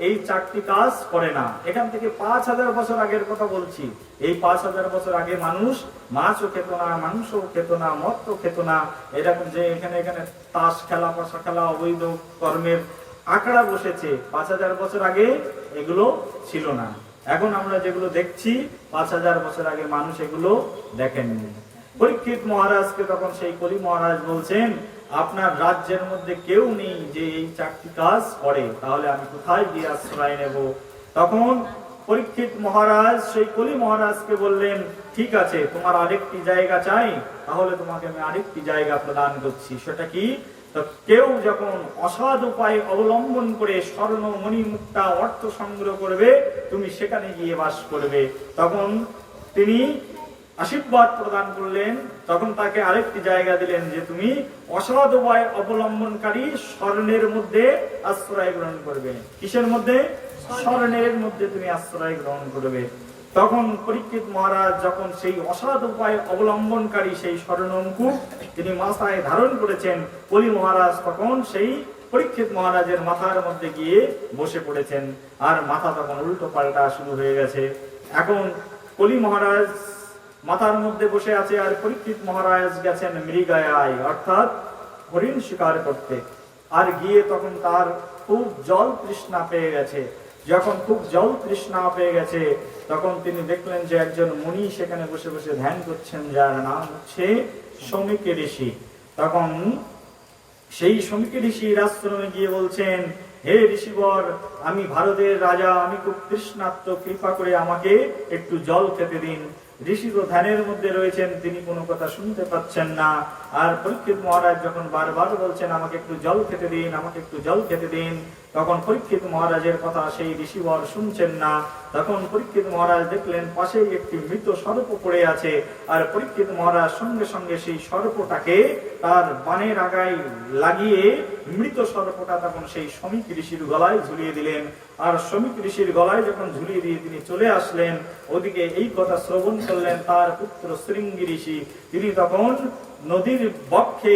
এই 4টি কাজ করে না। এখান থেকে 5000 বছর আগের কথা বলছি। এই 5000 বছর আগে মানুষ মাছও খেত না, মাংসও খেত না, মদও খেত না। এরকম যে এখানে তাস খেলা, পাশা খেলা, অবৈধ কর্মের আখড়া বসেছে, 5000 বছর আগে এগুলো ছিল না। এখন আমরা যেগুলো দেখছি, 5000 বছর আগে মানুষ এগুলো দেখেননি। পরীক্ষিত মহারাজকে তখন সেই কলি মহারাজ বলছেন, আপনার রাজ্যের মধ্যে কেউ নেই যে এই 4টি কাজ করে, তাহলে আমি কোথায় গিয়ে আশ্রয় নেব? তখন পরীক্ষিত মহারাজ সেই কলি মহারাজকে বললেন, ঠিক আছে, তোমার আরেকটি জায়গা চাই, তাহলে তোমাকে আমি আরেকটি জায়গা প্রদান করছি। সেটা কি? তো কেউ যখন অসাধ উপায় অবলম্বন করে স্বর্ণ, মণি, মুক্তা, অর্থ সংগ্রহ করবে, তুমি সেখানে গিয়ে বাস করবে। তখন তিনি আশীর্বাদ প্রদান করলেন। তখন তাকে আরেকটি জায়গা দিলেন যে তুমি অসৎ উপায় অবলম্বনকারী স্বর্ণের মধ্যে আশ্রয় গ্রহণ করবে। কিসের মধ্যে? স্বর্ণের মধ্যে তুমি আশ্রয় গ্রহণ করবে। তখন পরীক্ষিত মহারাজ যখন সেই অসৎ উপায় অবলম্বনকারী সেই স্বর্ণ মুকুট তিনি মাথায় ধারণ করেছেন, কলি মহারাজ তখন সেই পরীক্ষিত মহারাজের মাথার মধ্যে গিয়ে বসে পড়েছেন। আর মাথা তখন উল্টো পাল্টা শুরু হয়ে গেছে। এখন কলি মহারাজ মাথার মধ্যে বসে আছে, আর পরীক্ষিত মহারাজ গেছেন মৃগায়, অর্থাৎ হরিণ শিকার করতে। আর গিয়ে তখন তার খুব জল তৃষ্ণা পেয়ে গেছে। যখন খুব জল তৃষ্ণা পেয়ে গেছে, তখন তিনি দেখলেন যে একজন মুনি সেখানে বসে বসে ধ্যান করছেন, যার নাম হচ্ছে শমিক ঋষি। তখন সেই শমিক ঋষির আশ্রমে গিয়ে বলছেন, হে ঋষিবর, আমি ভারতের রাজা, আমি খুব তৃষ্ণার্ত, কৃপা করে আমাকে একটু জল খেতে দিন। ঋষি তো ধ্যানের মধ্যে রয়েছেন, তিনি কোনো কথা শুনতে পাচ্ছেন না। আর পরীক্ষিত মহারাজ যখন বারবার বলছেন, আমাকে একটু জল খেতে দিন, আমাকে একটু জল খেতে দিন, তখন পরীক্ষিত মহারাজের কথা সেই ঋষিবর শুনছেন না। তখন পরীক্ষিত মহারাজ দেখলেন পাশেই একটি মৃত সর্প পড়ে আছে। আর পরীক্ষিত মহারাজ সঙ্গে সঙ্গে সেই সর্পটাকে তার বানের আগায় লাগিয়ে মৃত সর্পটা তখন সেই শমিক ঋষির গলায় ঝুলিয়ে দিলেন। আর শমিক ঋষির গলায় যখন ঝুলিয়ে দিয়ে তিনি চলে আসলেন, ওদিকে এই কথা শ্রবণ করলেন তার পুত্র শৃঙ্গি ঋষি। তিনি তখন নদীর বক্ষে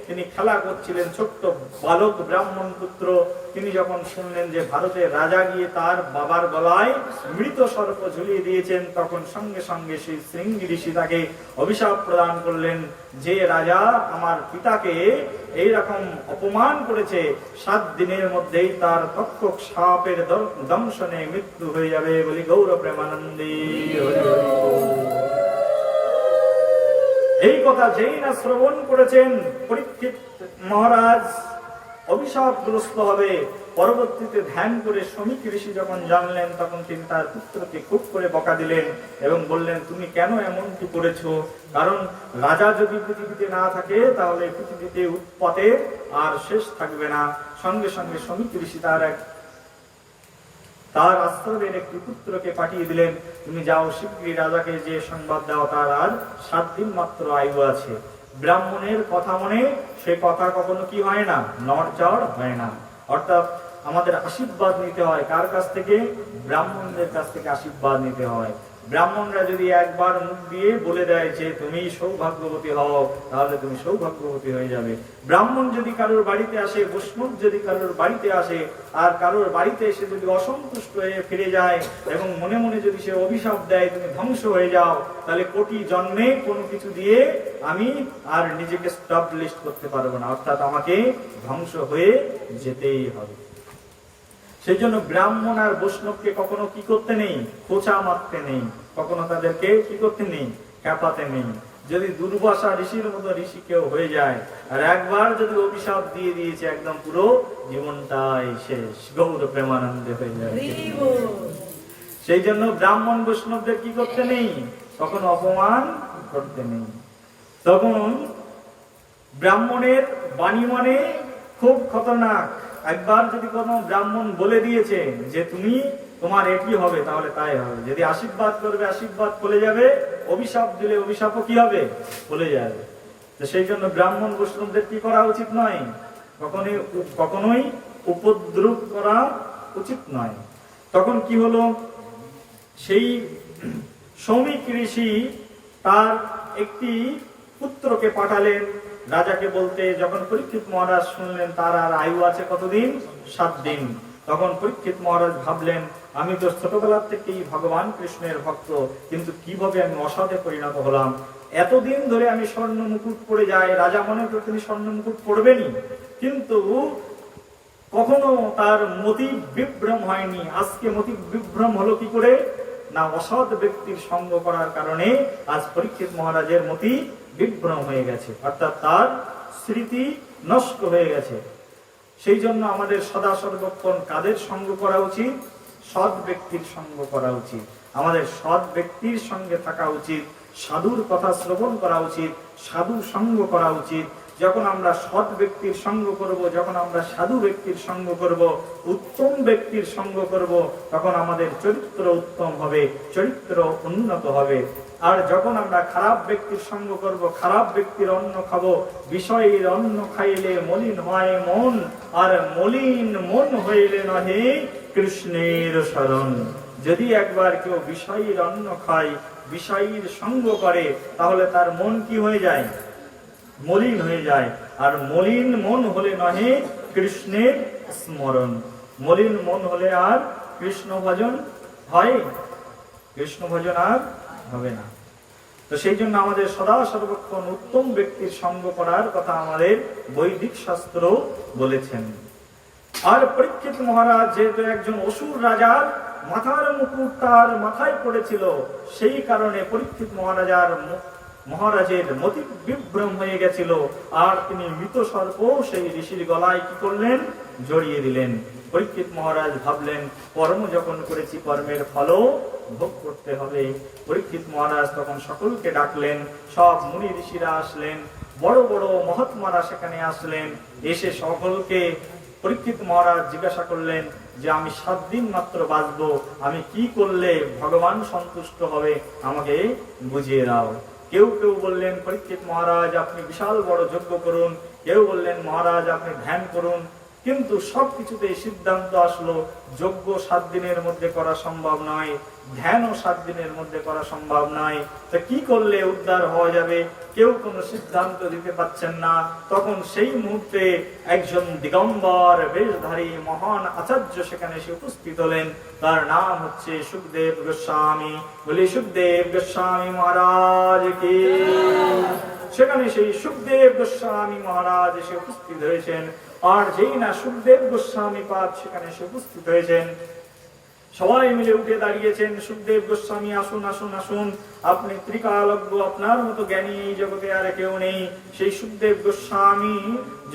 তিনি খেলা করছিলেন, ছোট্ট বালক ব্রাহ্মণ পুত্র। তিনি যখন শুনলেন যে ভারতের রাজা গিয়ে তার বাবার গলায় মৃত সর্প ঝুলিয়ে দিয়েছেন, তখন সঙ্গে সঙ্গে সেই শৃঙ্গি ঋষি তাকে অভিশাপ প্রদান করলেন যে রাজা আমার পিতাকে এইরকম অপমান করেছে, 7 দিনের মধ্যেই তার তক্ষক সাপের দংশনে মৃত্যু হয়ে যাবে। বলি গৌর প্রেমানন্দী। এই কথা যেই না শ্রবণ করেছেন পরীক্ষিত মহারাজ অভিশাপগ্রস্ত হবে। পরবর্তীতে ধ্যান করে শমিক ঋষি যখন জানলেন, তখন তিনি তার পুত্রকে খুব করে বকা দিলেন এবং বললেন, তুমি কেন এমনটি করেছো? কারণ রাজা যদি পৃথিবীতে না থাকে, তাহলে পৃথিবীতে উৎপাতের আর শেষ থাকবে না। সঙ্গে সঙ্গে শমিক ঋষি তার আশ্রমের একটি পুত্রকে পাঠিয়ে দিলেন, তুমি যাও শীঘ্রই রাজাকে যে সংবাদ দাও তার আর 7 দিন মাত্র আয়ু আছে। ব্রাহ্মণের কথা মনে সে কথা কখনো কি হয় না, নড়চড় হয় না। অর্থাৎ আমাদের আশীর্বাদ নিতে হয় কার কাছ থেকে? ব্রাহ্মণদের কাছ থেকে আশীর্বাদ নিতে হয়। ব্রাহ্মণরা যদি একবার মুখ দিয়ে বলে দেয় যে তুমি সৌভাগ্যবতী হও, তাহলে তুমি সৌভাগ্যবতী হয়ে যাবে। ব্রাহ্মণ যদি কারোর বাড়িতে আসে, বৈষ্ণব যদি কারোর বাড়িতে আসে, আর কারোর বাড়িতে এসে যদি অসন্তুষ্ট হয়ে ফিরে যায় এবং মনে মনে যদি সে অভিশাপ দেয় তুমি ধ্বংস হয়ে যাও, তাহলে কোটি জন্মে কোনো কিছু দিয়ে আমি আর নিজেকে স্টাবলিশ করতে পারবো না, অর্থাৎ আমাকে ধ্বংস হয়ে যেতেই হবে। সেই জন্য ব্রাহ্মণ আর বৈষ্ণবকে কখনো কি করতে নেই? খোঁচা মারতে নেই, কখনো তাদেরকে কি করতে নেই? কাঁপাতে নেই। যদি দুর্বাসা ঋষির মতো ঋষি কেউ হয়ে যায়, আর একবার যদি অভিশাপ দিয়ে দিয়েছে, একদম পুরো জীবনটাই শেষ, গৌর প্রেমানন্দে হয়ে যায়। সেই জন্য ব্রাহ্মণ বৈষ্ণবদের কি করতে নেই? তখন অপমান করতে নেই। তখন ব্রাহ্মণের বাণী মানে খুব খতরনাক। একবার যদি কোনো ব্রাহ্মণ বলে দিয়েছে যে তুমি তোমার এটি হবে, তাহলে তাই হবে। যদি আশীর্বাদ করবে, আশীর্বাদ ফলে যাবে, অভিশাপ দিলে অভিশাপও কি হবে? ফলে যাবে। তো সেই জন্য ব্রাহ্মণ বৈষ্ণবদের কি করা উচিত নয়? কখনোই উপদ্রব করা উচিত নয়। তখন কি হলো, সেই সৌমিক ঋষি তার একটি পুত্রকে পাঠালেন রাজাকে বলতে। যখন পরীক্ষিত মহারাজ শুনলেন তার আর আয়ু আছে কতদিন? 7 দিন। তখন পরীক্ষিত মহারাজ ভাবলেন, আমি তো ছোটবেলা থেকেই ভগবান কৃষ্ণের ভক্ত, কিন্তু কিভাবে আমি অসৎে পরিণত হলাম? এতদিন ধরে আমি স্বর্ণ মুকুট পরে যাই, রাজা মনে করে তিনি স্বর্ণ মুকুট পরবেনই, কিন্তু কখনো তার মতি বিভ্রম হয়নি। আজকে মতি বিভ্রম হলো কি করে? না, অসৎ ব্যক্তির সঙ্গ করার কারণে আজ পরীক্ষিত মহারাজের মতি বিভ্রম হয়ে গেছে, অর্থাৎ তার স্মৃতি নষ্ট হয়ে গেছে। সেই জন্য আমাদের সদা সর্বক্ষণ কাদের সঙ্গ করা উচিত? সৎ ব্যক্তির সঙ্গ করা উচিত। আমাদের সৎ ব্যক্তির সঙ্গে থাকা উচিত, সাধুর কথা শ্রবণ করা উচিত, সাধু সঙ্গ করা উচিত। যখন আমরা সৎ ব্যক্তির সঙ্গ করব, যখন আমরা সাধু ব্যক্তির সঙ্গ করব, উত্তম ব্যক্তির সঙ্গ করব, তখন আমাদের চরিত্র উত্তম হবে, চরিত্র উন্নত হবে। আর যখন আমরা খারাপ ব্যক্তির সঙ্গ করব, খারাপ ব্যক্তির অন্ন খাবো, বিষয়ের অন্ন খাইলে মলিন হয় মন, আর মলিন মন হইলে নহে কৃষ্ণের শরণ। যদি একবার কেউ বিষয়ের অন্ন খায়, বিষয়ের সঙ্গ করে, তাহলে তার মন কি হয়ে যায়? মলিন হয়ে যায়। আর মলিন মন হলে নহে কৃষ্ণের স্মরণ। মলিন মন হলে আর কৃষ্ণ ভজন হয়? কৃষ্ণ ভজন আর হবে না। তো সেই জন্য আমাদের সদা সর্বক্ষণ উত্তম ব্যক্তির সঙ্গ করার কথা আমাদের বৈদিক শাস্ত্র বলেছেন। আর পরীক্ষিত মহারাজ যেহেতু একজন অসুর রাজার মাথার মুকুট তার মাথায় পড়েছিল, সেই কারণে পরীক্ষিত মহারাজের মতি বিভ্রম হয়ে গেছিল। আর তিনি মৃত সর্প সেই ঋষির গলায় কি করলেন? জড়িয়ে দিলেন। পরীক্ষিত মহারাজ ভাবলেন, কর্ম যখন করেছি কর্মের ফলও ভোগ করতে হবে। পরীক্ষিত মহারাজ তখন সকলকে ডাকলেন, সব মুনি ঋষিরা আসলেন, বড় বড় মহাত্মারা সেখানে আসলেন। এসে সকলকে পরীক্ষিত মহারাজ জিজ্ঞাসা করলেন যে আমি 7 দিন মাত্র বাঁচবো, আমি কি করলে ভগবান সন্তুষ্ট হবে আমাকে বুঝিয়ে দাও। কেউ কেউ বললেন, পরীক্ষিত মহারাজ আপনি বিশাল বড় যজ্ঞ করুন। কেউ বললেন, মহারাজ আপনি ধ্যান করুন। কিন্তু সবকিছুতে সিদ্ধান্ত আসলো যজ্ঞ 7 দিনের মধ্যে করা সম্ভব নয়, ধ্যানও 7 দিনের মধ্যে করা সম্ভব নয়। তো কি করলে উদ্ধার হওয়া যাবে? কেউ কোনো সিদ্ধান্ত দিতে পারছেন না। তখন সেই মুহূর্তে একজন দিগম্বর বেশধারী মহান আচার্য সেখানে এসে উপস্থিত হলেন। তার নাম হচ্ছে সুখদেব গোস্বামী। বলি সুখদেব গোস্বামী মহারাজ কি। সেখানে সেই সুখদেব গোস্বামী মহারাজ এসে উপস্থিত হয়েছেন। আর যেই না সুখদেব গোস্বামী পাদ সেখানে এসে উপস্থিত হয়েছেন, সবাই মিলে উঠে দাঁড়িয়েছেন। সুখদেব গোস্বামী আসুন আসুন আসুন, আপনি ত্রিকালজ্ঞ, আপনার মতো জ্ঞানী এই জগতে আর কেউ নেই। সেই সুখদেব গোস্বামী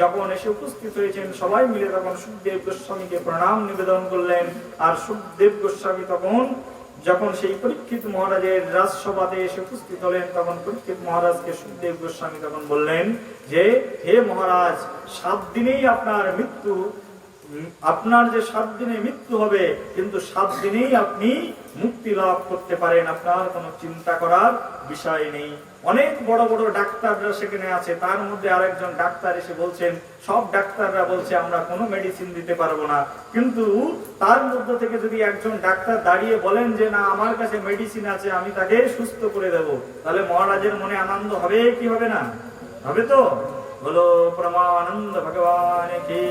যখন এসে উপস্থিত হয়েছেন, সবাই মিলে তখন সুখদেব গোস্বামীকে প্রণাম নিবেদন করলেন। আর সুখদেব গোস্বামী তখন যখন সেই পরীক্ষিত মহারাজের রাজসভাতে এসে উপস্থিত হলেন, তখন পরীক্ষিত মহারাজকে সুখদেব গোস্বামী তখন বললেন যে, হে মহারাজ, 7 দিনেই আপনার মৃত্যু, আপনার যে 7 দিনে মৃত্যু হবে, কিন্তু 7 দিনেই আপনি মুক্তি লাভ করতে পারেন, আপনার কোনো চিন্তা করার বিষয় নেই। অনেক বড় বড় ডাক্তাররা সেখানে আছে, তার মধ্যে আরেকজন ডাক্তার এসে বলছেন, সব ডাক্তাররা বলছে আমরা কোনো মেডিসিন দিতে পারবো না, কিন্তু তার মধ্য থেকে যদি একজন ডাক্তার দাঁড়িয়ে বলেন যে না আমার কাছে মেডিসিন আছে, আমি তাকে সুস্থ করে দেব, তাহলে মহারাজের মনে আনন্দ হবে কি হবে না? হবে তো? বলো পরমানন্দ ভগবান কি।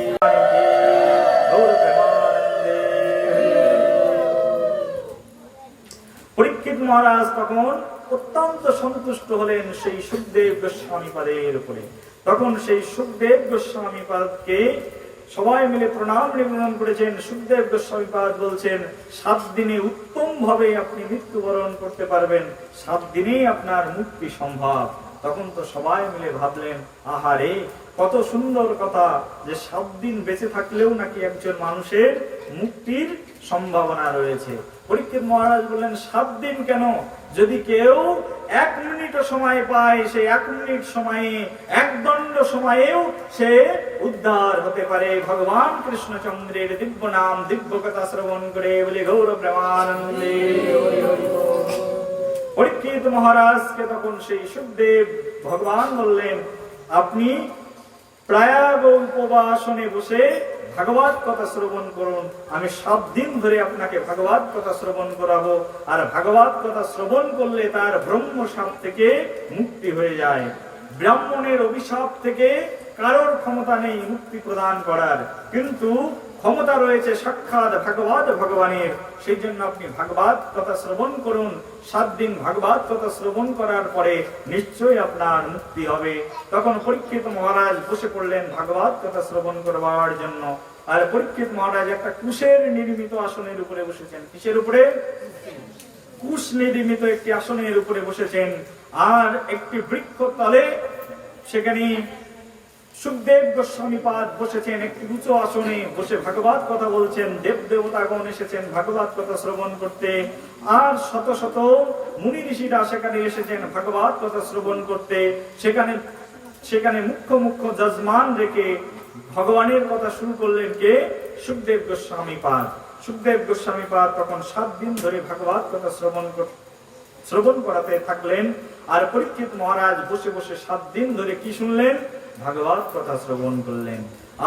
পরীক্ষিত মহারাজ তখন অত্যন্ত সন্তুষ্ট হলেন সেই সুখদেব গোস্বামী পাদের উপরে। তখন সেই সুখদেব গোস্বামী পাদকে সবাই মিলে প্রণাম নিবেদন করেছেন। সুখদেব গোস্বামী পাদ বলছেন, 7 দিনে উত্তম ভাবে আপনি মৃত্যুবরণ করতে পারবেন, 7 দিনেই আপনার মুক্তি সম্ভব। তখন তো সবাই মিলে ভাবলেন, আহারে কত সুন্দর কথা, যে 7 দিন বেঁচে থাকলেও নাকি একজন মানুষের মুক্তির সম্ভাবনা রয়েছে। পরীক্ষিত মহারাজ বললেন, 7 দিন কেন, যদি কেউ 1 মিনিটও সময় পায়, সে 1 মিনিট সময়ে, 1 দণ্ড সময়েও সে উদ্ধার হতে পারে ভগবান কৃষ্ণচন্দ্রের দিব্য নাম দিব্য কথা শ্রবণ করে। বলে গৌর প্রেমানন্দে হরি হরি বল। পরীক্ষিত মহারাজকে তখন সেই সুখদেব ভগবান বললেন, আপনি প্রয়াগ উপবাসনে বসে ভাগবত কথা শ্রবণ করুন, আমি 7 দিন ধরে আপনাকে ভাগবত কথা শ্রবণ করাবো। আর ভাগবত কথা শ্রবণ করলে তার ব্রহ্মশাপ থেকে মুক্তি হয়ে যায়। ব্রাহ্মণের অভিশাপ থেকে কারোর ক্ষমতা নেই মুক্তি প্রদান করার, কিন্তু ক্ষমতা রয়েছে সাক্ষাৎ ভাগবত ভগবানের। সেই জন্য আপনি ভাগবত কথা শ্রবণ করুন। 7 দিন ভাগবত কথা শ্রবণ করার পরে নিশ্চয়ই আপনার মুক্তি হবে। তখন পরীক্ষিত মহারাজ বসে পড়লেন ভাগবত কথা শ্রবণ করবার জন্য। আর পরীক্ষিত মহারাজ একটা কুশের নির্মিত আসনের উপরে বসেছেন। কিসের উপরে? কুশ নির্মিত একটি আসনের উপরে বসেছেন। আর একটি বৃক্ষ তলে সেখানে সুখদেব গোস্বামীপাদ বসেছেন একটি উঁচু আসনে বসে ভাগবত কথা বলছেন। দেব দেবতাগণ এসেছেন ভাগবত কথা শ্রবণ করতে। আর শত শত মুনি ঋষিরা সেখানে এসেছেন ভাগবত কথা শ্রবণ করতে। সেখানে মুখ্য মুখ্য যজমান রেখে ভগবানের কথা শুরু করলেন কে? সুখদেব গোস্বামীপাদ। সুখদেব গোস্বামীপাদ তখন 7 দিন ধরে ভাগবত কথা শ্রবণ করাতে থাকলেন। আর পরীক্ষিত মহারাজ বসে বসে 7 দিন ধরে কি শুনলেন? ভাগবত কথা শ্রবণ করলেন।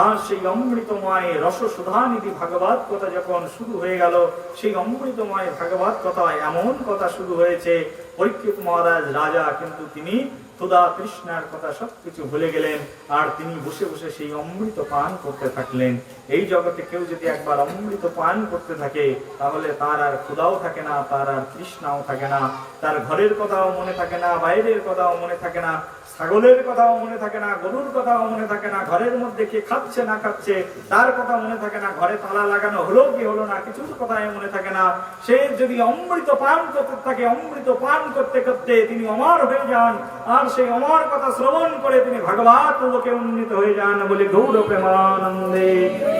আর সেই অমৃতময় রসসুধানিধি ভাগবত কথা যখন শুরু হয়ে গেল, সেই অমৃতময় ভাগবত কথা এমন কথা শুরু হয়েছে, পরীক্ষিত মহারাজ রাজা, কিন্তু তিনি ক্ষুধা তৃষ্ণার কথা সবকিছু ভুলে গেলেন। আর তিনি বসে বসে সেই অমৃত পান করতে থাকলেন। এই জগতে কেউ যদি একবার অমৃত পান করতে থাকে, তাহলে তার আর ক্ষুধাও থাকে না, তার আর তৃষ্ণাও থাকে না, তার ঘরের কথাও মনে থাকে না, বাইরের কথাও মনে থাকে না, ছাগলের কথাও মনে থাকে না, গরুর কথাও মনে থাকে না, ঘরের মধ্যে কে খাচ্ছে না খাচ্ছে তার কথা মনে থাকে না, ঘরে তালা লাগানো হলো কি হলো না কিছুর কথাই মনে থাকে না। সে যদি অমৃত পান করতে থাকে, অমৃত পান করতে করতে তিনি অমর হয়ে যান। আর সেই অমর কথা শ্রবণ করে তিনি ভাগবত লোকে উন্নীত হয়ে যান। বলে গৌর প্রেমানন্দে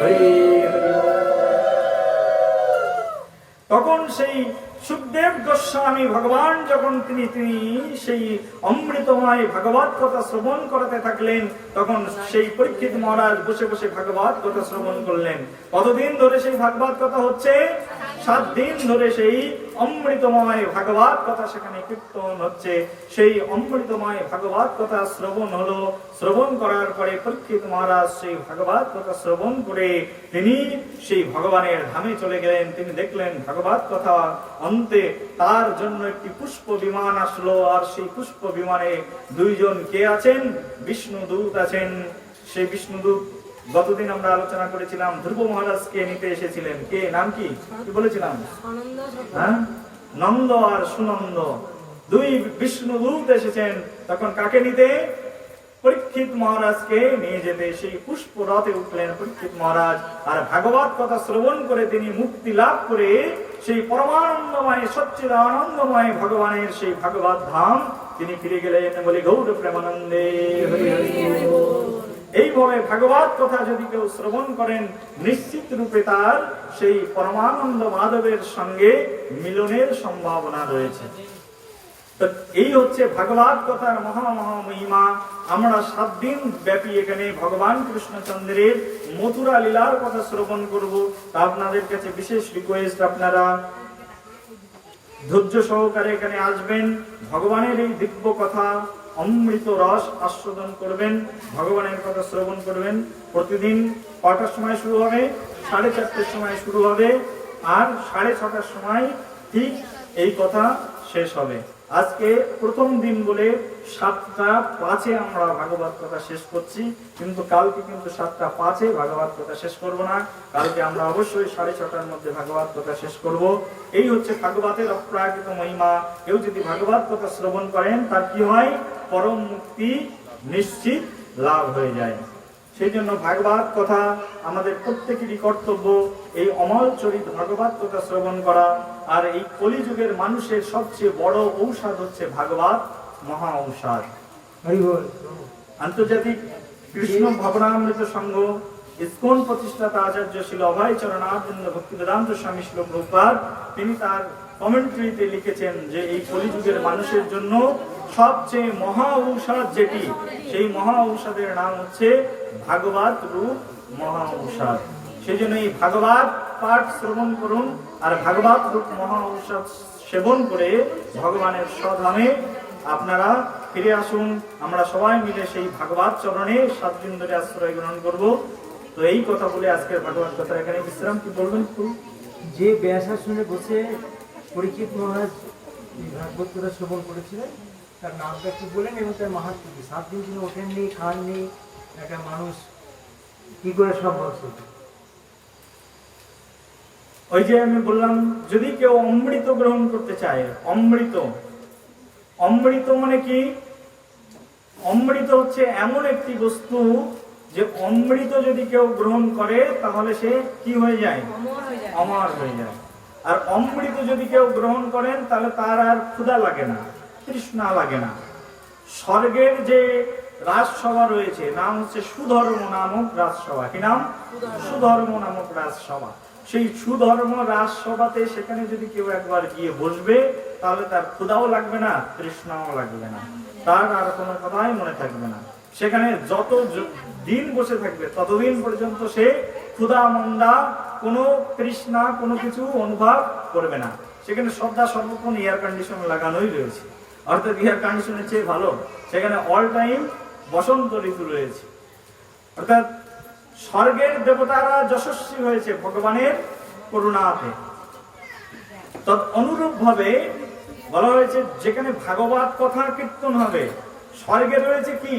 হরি হরি। তখন সেই সুখদেব গোস্বামী ভগবান যখন তিনি সেই অমৃতময় ভাগবত কথা শ্রবণ করাতে থাকলেন, তখন সেই পরীক্ষিত মহারাজ বসে বসে ভাগবত কথা শ্রবণ করলেন। কতদিন ধরে সেই ভাগবত কথা হচ্ছে? 7 দিন ধরে সেই অমৃতময় ভাগবত কথা সেখানে কীর্তন হচ্ছে। সেই অমৃতময় ভাগবত কথা শ্রবণ হলো। শ্রবণ করার পরে পরীক্ষিত মহারাজ সেই ভাগবত কথা শ্রবণ করে তিনি সেই ভগবানের ধামে চলে গেলেন। তিনি দেখলেন ভাগবত কথা অন্তে তার জন্য একটি পুষ্প বিমান আসলো। আর সেই পুষ্প বিমানে 2 জন কে আছেন? বিষ্ণুদূত আছেন। সেই বিষ্ণুদূত গতদিন আমরা আলোচনা করেছিলাম ধ্রুব মহারাজকে নিতে এসেছিলেন। কে? নাম কি বলেছিলাম? হ্যাঁ, নন্দ আর সুনন্দ, 2 বিষ্ণুদূত এসেছেন। তখন কাকে নিতে? পরীক্ষিত মহারাজকে নিয়ে যেতে। সেই পুষ্প রথে উঠলেন পরীক্ষিত মহারাজ। আর ভাগবত কথা শ্রবণ করে তিনি মুক্তি লাভ করে সেই পরমানন্দময় সচ্চিদানন্দময় ভগবানের সেই ভাগবত ধাম তিনি ফিরে গেলেন। বলে গৌর প্রেমানন্দে হরি হরি। এইভাবে ভাগবত কথা যদি কেউ শ্রবণ করেন, নিশ্চিত রূপে তার সেই পরমানন্দ মাধবের সঙ্গে মিলনের সম্ভাবনা রয়েছে। এই হচ্ছে ভাগবত কথার মহা মহিমা। আমরা 7 দিন ব্যাপী এখানে ভগবান কৃষ্ণচন্দ্রের মথুরা লীলার কথা শ্রবণ করব। আপনাদের কাছে বিশেষ রিকোয়েস্ট, আপনারা ধৈর্য সহকারে এখানে আসবেন, ভগবানের এই দিব্য কথা অমৃত রস আস্বাদন করবেন, ভগবানের কথা শ্রবণ করবেন। প্রতিদিন কটার সময় শুরু হবে? 4:30টার সময় শুরু হবে। আর 6:30টার সময় ঠিক এই কথা শেষ হবে। আজকে প্রথম দিন বলে 7:05 আমরা ভাগবত কথা শেষ করছি, কিন্তু কালকে কিন্তু 7:05 ভাগবত কথা শেষ করব না। কালকে আমরা অবশ্যই 6:30টার মধ্যে ভাগবত কথা শেষ করব। এই হচ্ছে ভাগবতের অপ্রাকৃত মহিমা। কেউ যদি ভাগবত কথা শ্রবণ করেন, তার কি হয়? পরম মুক্তি নিশ্চিত লাভ হয়ে যায়। সেই জন্য ভাগবত কথা আমাদের প্রত্যেকেরই কর্তব্য, এই অমল চরিত ভাগবত কথা শ্রবণ করা। আর এই কলিযুগের মানুষের সবচেয়ে বড় ঔষধ হচ্ছে ভাগবত, মহা ঔষধ। হরি বল। আন্তর্জাতিক কৃষ্ণ ভাবনামৃত সংঘ ইসকন প্রতিষ্ঠাতা আচার্য শিল অভয় চরণারবিন্দ ভক্তি বেদান্ত স্বামী শিল প্রভুপাদ তিনি তার কমেন্ট্রিতে লিখেছেন যে এই কলিযুগের মানুষের জন্য সবচেয়ে মহা ঔষধ যেটি, সেই মহা ঔষধের নাম হচ্ছে ভাগবত রূপ মহা ঔষধ। সেই জন্য এই ভাগবত পাঠ শ্রবণ করুন আর ভাগবত রূপ মহা ঔষধ সেবন করে ভগবানের স্বধামে আপনারা ফিরে আসুন। আমরা সবাই মিলে সেই ভাগবত চরণে 7 দিন ধরে আশ্রয় গ্রহণ করব। তো এই কথা বলে আজকের ভাগবত কথা এখানে বিশ্রাম। কি বলবেন? যে ব্যাসাসনে বসে পরীক্ষিত মহারাজ ভাগবত কথা শ্রবণ করেছিলেন তার নামটা একটু বলেন এবং তার মাহাত্ম্য কি। 7 দিন তিনি ওঠেননি, খাননি, একটা মানুষ কি করে সম্ভব? ওই যে আমি বললাম, যদি কেউ অমৃত গ্রহণ করতে চায়, অমৃত অমৃত মানে কি? অমৃত হচ্ছে এমন একটি বস্তু যে অমৃত যদি কেউ গ্রহণ করে তাহলে সে কি হয়ে যায়? অমর হয়ে যায়। আর অমৃত যদি কেউ গ্রহণ করেন তাহলে তার আর ক্ষুধা লাগে না, তৃষ্ণা লাগে না। স্বর্গের যে রাজসভা রয়েছে নাম হচ্ছে সুধর্ম নামক রাজসভা। কি নাম? সুধর্ম নামক রাজসভা। সেই সুধর্ম রাজসভাতে সেখানে যদি কেউ একবার গিয়ে বসবে তাহলে তার ক্ষুধাও লাগবে না, তৃষ্ণাও লাগবে না, তার আর কোনো কথাই মনে থাকবে না। সেখানে যত দিন বসে থাকবে ততদিন পর্যন্ত সে ক্ষুধা মন্দা কোনো তৃষ্ণা কোনো কিছু অনুভব করবে না। সেখানে সদা সর্বক্ষণ এয়ার কন্ডিশন লাগানোই রয়েছে, অর্থাৎ এয়ার কন্ডিশনের চেয়ে ভালো সেখানে অল টাইম বসন্ত ঋতু রয়েছে। অর্থাৎ স্বর্গের দেবতারা যশস্বী হয়েছে ভগবানের করুণাতে। তৎ অনুরূপ ভাবে বলা হয়েছে যেখানে ভাগবত কথা কীর্তন হবে স্বর্গে রয়েছে কি?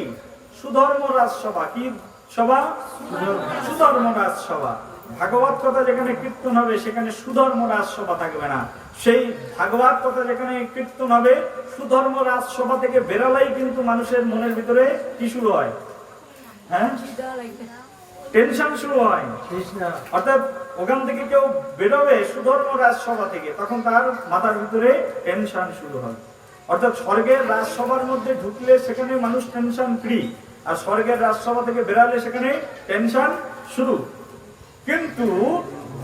সুধর্ম রাজসভা। কি সভা? সুধর্ম রাজসভা। ভাগবত কথা যেখানে কীর্তন হবে সেখানে সুধর্ম রাজসভা থাকবে না। সেই ভাগবত কথা যেখানে কীর্তন হবে সুধর্ম রাজসভা থেকে বেরালেই কিন্তু মানুষের মনের ভিতরে কি শুরু হয়? হ্যাঁ, টেনশন শুরু হয়। অর্থাৎ ওখান থেকে কেউ বেরোবে সুধর্ম রাজসভা থেকে, তখন তার মাথার ভিতরে টেনশন শুরু হয়। অর্থাৎ স্বর্গের রাজসভার মধ্যে ঢুকলে সেখানে মানুষ টেনশন ফ্রি, আর স্বর্গের রাজসভা থেকে বেরালে সেখানে টেনশন শুরু। কিন্তু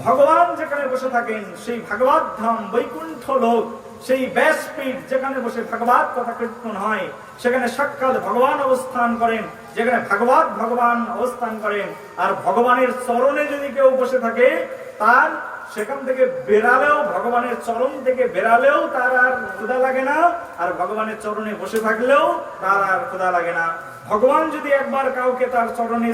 ভগবান যেখানে বসে থাকেন সেই ভাগবত ধাম বৈকুণ্ঠ লোক, সেই ব্যাসপীঠ যেখানে বসে ভাগবত কথা কীর্তন হয় সেখানে সাক্ষাৎ ভগবান অবস্থান করেন। যেখানে ভাগবত ভগবান অবস্থান করেন আর ভগবানের চরণে যদি কেউ বসে থাকে তার সেখান থেকে বেরালেও, ভগবানের চরণ থেকে বেরালেও তার আর ক্ষুধা লাগে না, আর ভগবানের চরণে বসে থাকলেও তার আর ক্ষুধা লাগে না। ভগবান যদি একবার কাউকে তার চরণে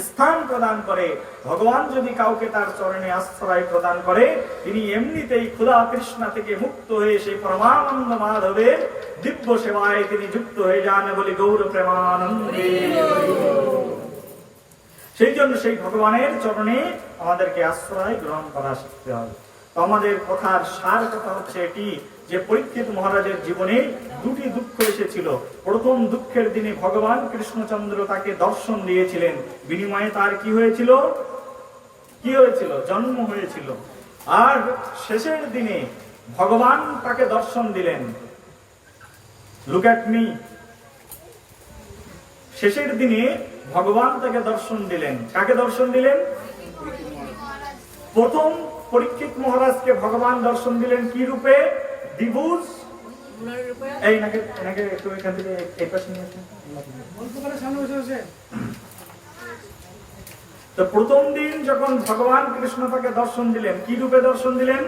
স্থান প্রদান করে, ভগবান যদি কাউকে তার চরণে আশ্রয় প্রদান করে, তিনি এমনিতেই ক্ষুধা তৃষ্ণা থেকে মুক্ত হয়ে সেই পরমানন্দ মাধবের দিব্য সেবায় তিনি যুক্ত হয়ে যান বলে গৌর প্রেমানন্দে। সেই জন্য সেই ভগবানের চরণে আমাদেরকে আশ্রয় গ্রহণ করা শিখতে হবে। তো আমাদের কথার সার কথা হচ্ছে এটি যে পরীক্ষিত মহারাজের জীবনে দুটি দুঃখ এসেছিল। প্রথম দুঃখের দিনে ভগবান কৃষ্ণচন্দ্র তাকে দর্শন দিয়েছিলেন, বিনিময়ে তার কি হয়েছিল? কি হয়েছিল? জন্ম হয়েছিল। আর শেষের দিনে ভগবান তাকে দর্শন দিলেন। Look at me. শেষের দিনে ভগবান তাকে দর্শন দিলেন। কাকে দর্শন দিলেন? প্রথম পরীক্ষিত মহারাজকে ভগবান দর্শন দিলেন কি রূপে? দ্বিভুজ। এই নাকি একটু এখান থেকে এই পাশে নিয়ে আসুন। তো প্রথম দিন যখন ভগবান কৃষ্ণ তাকে দর্শন দিলেন কি রূপে দর্শন দিলেন?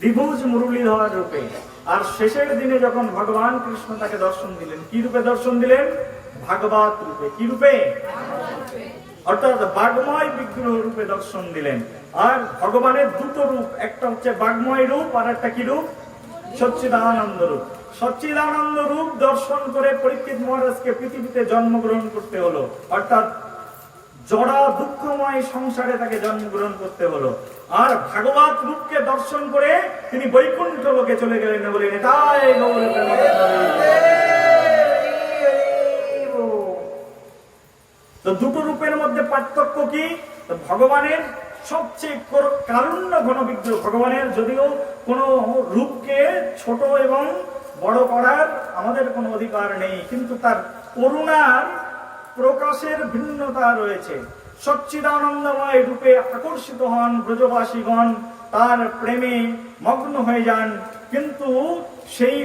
দ্বিভুজ মুরলীধর রূপে। আর শেষের দিনে যখন ভগবান কৃষ্ণ তাকে দর্শন দিলেন কি রূপে দর্শন দিলেন? ভাগবত রূপে। কি রূপে? অর্থাৎ বাগময় বিগ্রহ রূপে দর্শন দিলেন। আর ভগবানের দুটো রূপ, একটা হচ্ছে বাগময় রূপ আর একটা কি রূপ? সচ্চিদানন্দ রূপ। সচ্চিদানন্দ রূপ দর্শন করে পরীক্ষিত মহারাজকে পৃথিবীতে জন্মগ্রহণ করতে হলো, অর্থাৎ জড়া দুঃখময় সংসারে তাকে জন্মগ্রহণ করতে হলো। আর ভাগবত রূপকে দর্শন করে তিনি বৈকুণ্ঠ লোকে চলে গেলেন বলে এটাই গৌর প্রেমানন্দে। তো দুটো রূপের মধ্যে পার্থক্য কি? ভগবানের সবচেয়ে কারুণ্য ঘন বিগ্রহ। ভগবানের যদিও কোন রূপকে ছোট এবং বড় করার আমাদের কোনো অধিকার নেই, কিন্তু তার করুণার প্রকাশের ভিন্নতা রয়েছে। সচ্চিদানন্দময় রূপে আকর্ষিত হন ব্রজবাসীগণ, তার প্রেমে মগ্ন হয়ে যান, কিন্তু সেই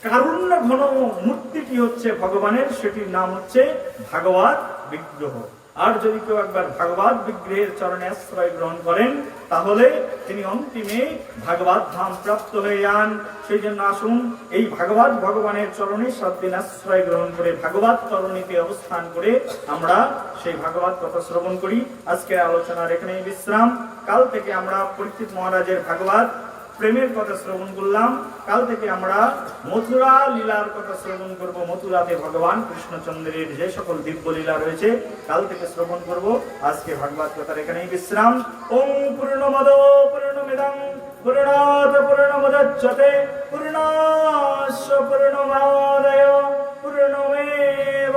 কারুণ্য ঘন মূর্তিটি হচ্ছে ভগবানের, সেটির নাম হচ্ছে ভাগবত বিগ্রহ। আর যদি কেউ একবার ভাগবত বিগ্রহের চরণে আশ্রয় গ্রহণ করেন, তাহলে তিনি অন্তিমে ভাগবত ধাম প্রাপ্ত হয়ে যান। সেই জন্য আসুন এই ভাগবত ভগবানের চরণে 7 দিন আশ্রয় গ্রহণ করে ভাগবত চরণীতে অবস্থান করে আমরা সেই ভাগবত কথা শ্রবণ করি। আজকের আলোচনার এখানেই বিশ্রাম। কাল থেকে আমরা পরীক্ষিত মহারাজের ভাগবত প্রেমের কথা শ্রবণ করলাম। কাল থেকে আমরা মথুরা লীলার কথা শ্রবণ করব। মথুরাতে ভগবান কৃষ্ণচন্দ্রের যে সকল দিব্য লীলা রয়েছে কাল থেকে শ্রবণ করব। আজকে ভাগবত কথার এখানেই বিশ্রাম। ওম পূর্ণমদ পূর্ণমিদং পূর্ণাৎ পূর্ণমুদচ্যতে পূর্ণস্য পূর্ণমাদায় পূর্ণমেবাবশিষ্যতে।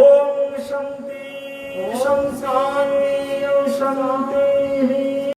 ওম শান্তি শান্তি শান্তি।